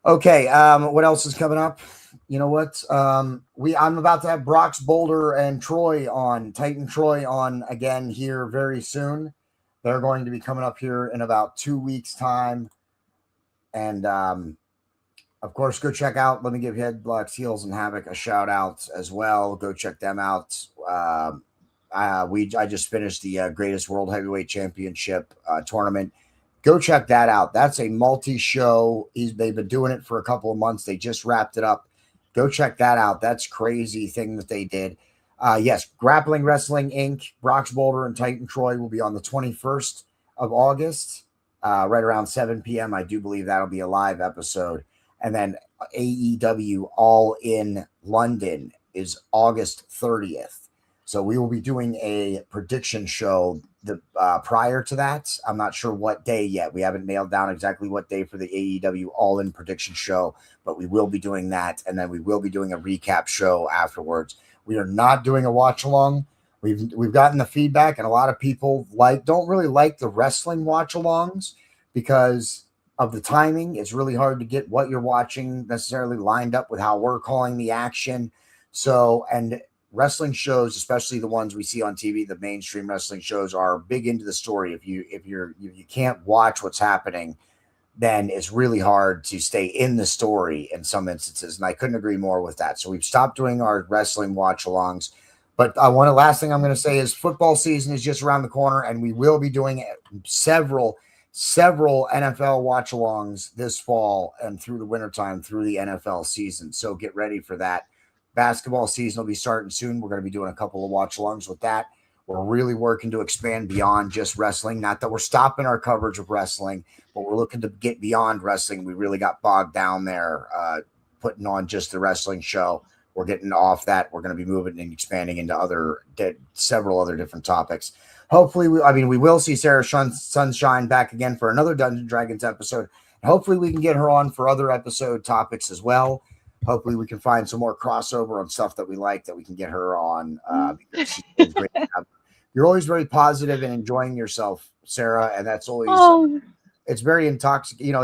Okay. What else is coming up? You know what? I'm about to have Brox Boulder and Titan Troy on again here very soon. They're going to be coming up here in about 2 weeks' time. And, of course, go check out, let me give Headblocks, Heels, and Havoc a shout out as well. Go check them out. I just finished the Greatest World Heavyweight Championship tournament. Go check that out. That's a multi-show. They've been doing it for a couple of months. They just wrapped it up. Go check that out. That's crazy thing that they did. Yes, Grappling Wrestling Inc., Brox Boulder, and Titan Troy will be on the 21st of August, right around 7 p.m. I do believe that'll be a live episode. And then AEW All in London is August 30th. So we will be doing a prediction show the prior to that. I'm not sure what day yet. We haven't nailed down exactly what day for the AEW All In prediction show, but we will be doing that, and then we will be doing a recap show afterwards. We are not doing a watch along. We've gotten the feedback, and a lot of people don't really like the wrestling watch alongs because of the timing. It's really hard to get what you're watching necessarily lined up with how we're calling the action. So, and wrestling shows, especially the ones we see on TV, the mainstream wrestling shows, are big into the story. If you can't watch what's happening, then it's really hard to stay in the story in some instances. And I couldn't agree more with that. So we've stopped doing our wrestling watch alongs. But last thing I'm going to say is football season is just around the corner, and we will be doing several NFL watch alongs this fall and through the wintertime through the NFL season. So get ready for that. Basketball season will be starting soon. We're going to be doing a couple of watch alongs with that. We're really working to expand beyond just wrestling. Not that we're stopping our coverage of wrestling, but we're looking to get beyond wrestling. We really got bogged down there putting on just the wrestling show. We're getting off that. We're going to be moving and expanding into several other different topics. Hopefully, we will see Sarah Sunshine back again for another Dungeons & Dragons episode. And hopefully, we can get her on for other episode topics as well. Hopefully, we can find some more crossover on stuff that we like that we can get her on. She's great. You're always very positive and enjoying yourself, Sarah, and that's always it's very intoxicating.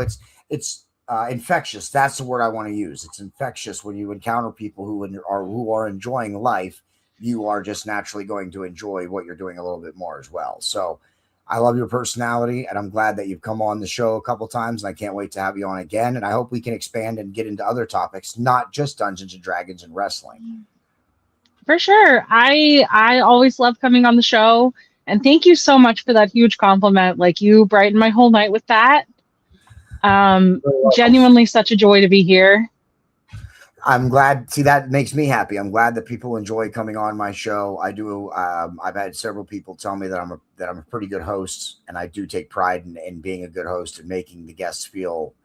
It's infectious. That's the word I want to use. It's infectious when you encounter people who are enjoying life. You are just naturally going to enjoy what you're doing a little bit more as well. So I love your personality, and I'm glad that you've come on the show a couple times, and I can't wait to have you on again. And I hope we can expand and get into other topics, not just Dungeons and Dragons and wrestling. For sure. I always love coming on the show, and thank you so much for that huge compliment. Like, you brightened my whole night with that. Genuinely such a joy to be here. I'm glad. See, that makes me happy. I'm glad that people enjoy coming on my show. I do. I've had several people tell me that I'm a pretty good host, and I do take pride in being a good host and making the guests feel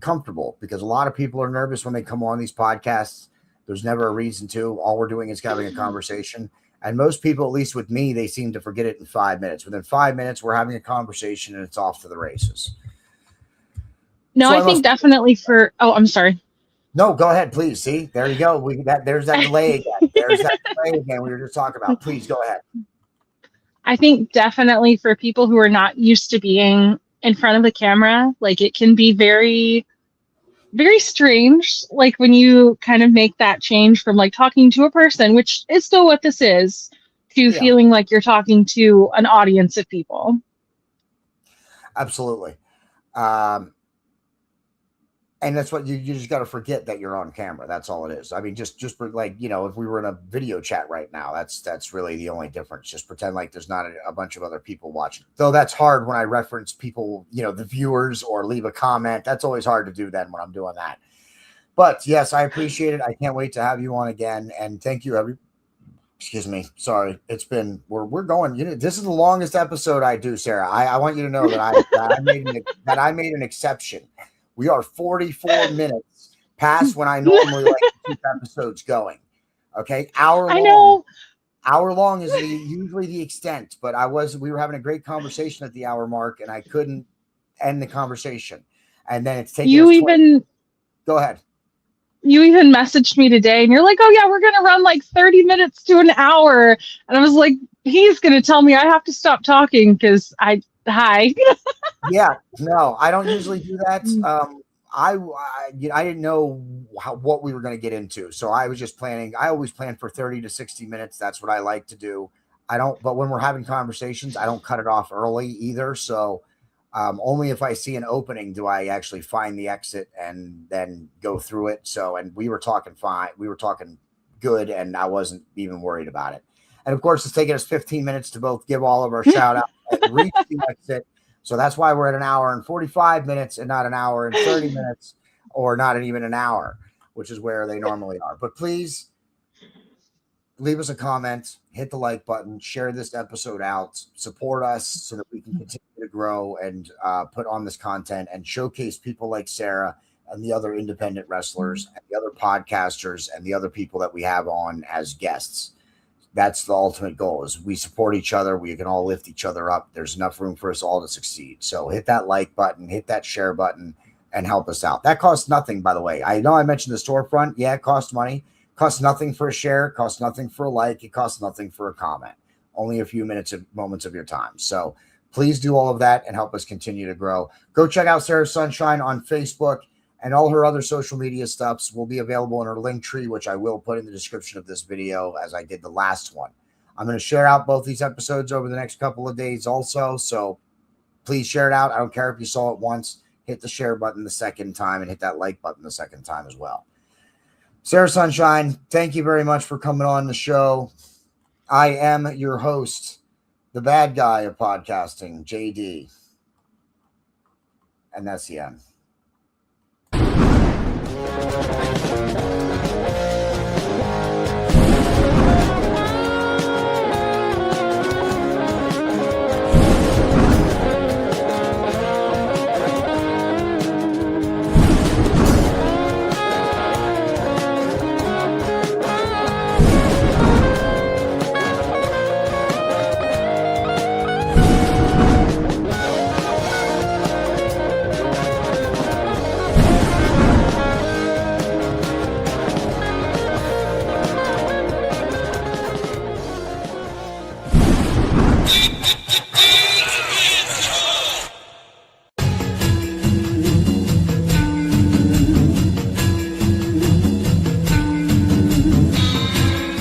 comfortable, because a lot of people are nervous when they come on these podcasts. There's never a reason to. All we're doing is having a conversation. And most people, at least with me, they seem to forget it in 5 minutes. Within 5 minutes, we're having a conversation and it's off to the races. No, so I think definitely I'm sorry. No, go ahead, please. See, there you go. There's that delay again. There's that delay again we were just talking about. Please go ahead. I think definitely for people who are not used to being in front of the camera, like, it can be very, very strange. Like, when you kind of make that change from like talking to a person, which is still what this is, to feeling like you're talking to an audience of people. Absolutely. And that's what you just got to forget that you're on camera. That's all it is. I mean, just for like, if we were in a video chat right now, that's really the only difference. Just pretend like there's not a bunch of other people watching. Though that's hard when I reference people, the viewers, or leave a comment. That's always hard to do then when I'm doing that. But yes, I appreciate it. I can't wait to have you on again. And thank you, excuse me. Sorry. It's been, we're going, this is the longest episode I do, Sarah. I want you to know that I made an exception. We are 44 minutes past when I normally like to keep episodes going. Okay. Hour long is usually the extent, but we were having a great conversation at the hour mark, and I couldn't end the conversation. And then it's taking go ahead. You even messaged me today and you're like, oh yeah, we're going to run like 30 minutes to an hour. And I was like, he's going to tell me I have to stop talking because hi. Yeah, no, I don't usually do that. I didn't know what we were going to get into, so I was just planning. I always plan for 30 to 60 minutes. That's what I like to do. But when we're having conversations, I don't cut it off early either. So only if I see an opening do I actually find the exit and then go through it. So, and we were talking fine. We were talking good, and I wasn't even worried about it. And of course, it's taken us 15 minutes to both give all of our shout outs and reach the exit. So that's why we're at an hour and 45 minutes and not an hour and 30 minutes, or not even an hour, which is where they normally are. But please leave us a comment, hit the like button, share this episode out, support us so that we can continue to grow and put on this content and showcase people like Sarah and the other independent wrestlers and the other podcasters and the other people that we have on as guests. That's the ultimate goal, is we support each other. We can all lift each other up. There's enough room for us all to succeed. So hit that like button, hit that share button, and help us out. That costs nothing, by the way. I know I mentioned the storefront. Yeah, it costs money. It costs nothing for a share. It costs nothing for a like. It costs nothing for a comment. Only a few moments of your time. So please do all of that and help us continue to grow. Go check out Sarah Sunshine on Facebook, and all her other social media stuffs will be available in her link tree, which I will put in the description of this video as I did the last one. I'm going to share out both these episodes over the next couple of days also. So please share it out. I don't care if you saw it once. Hit the share button the second time and hit that like button the second time as well. Sarah Sunshine, thank you very much for coming on the show. I am your host, the bad guy of podcasting, JD. And that's the end.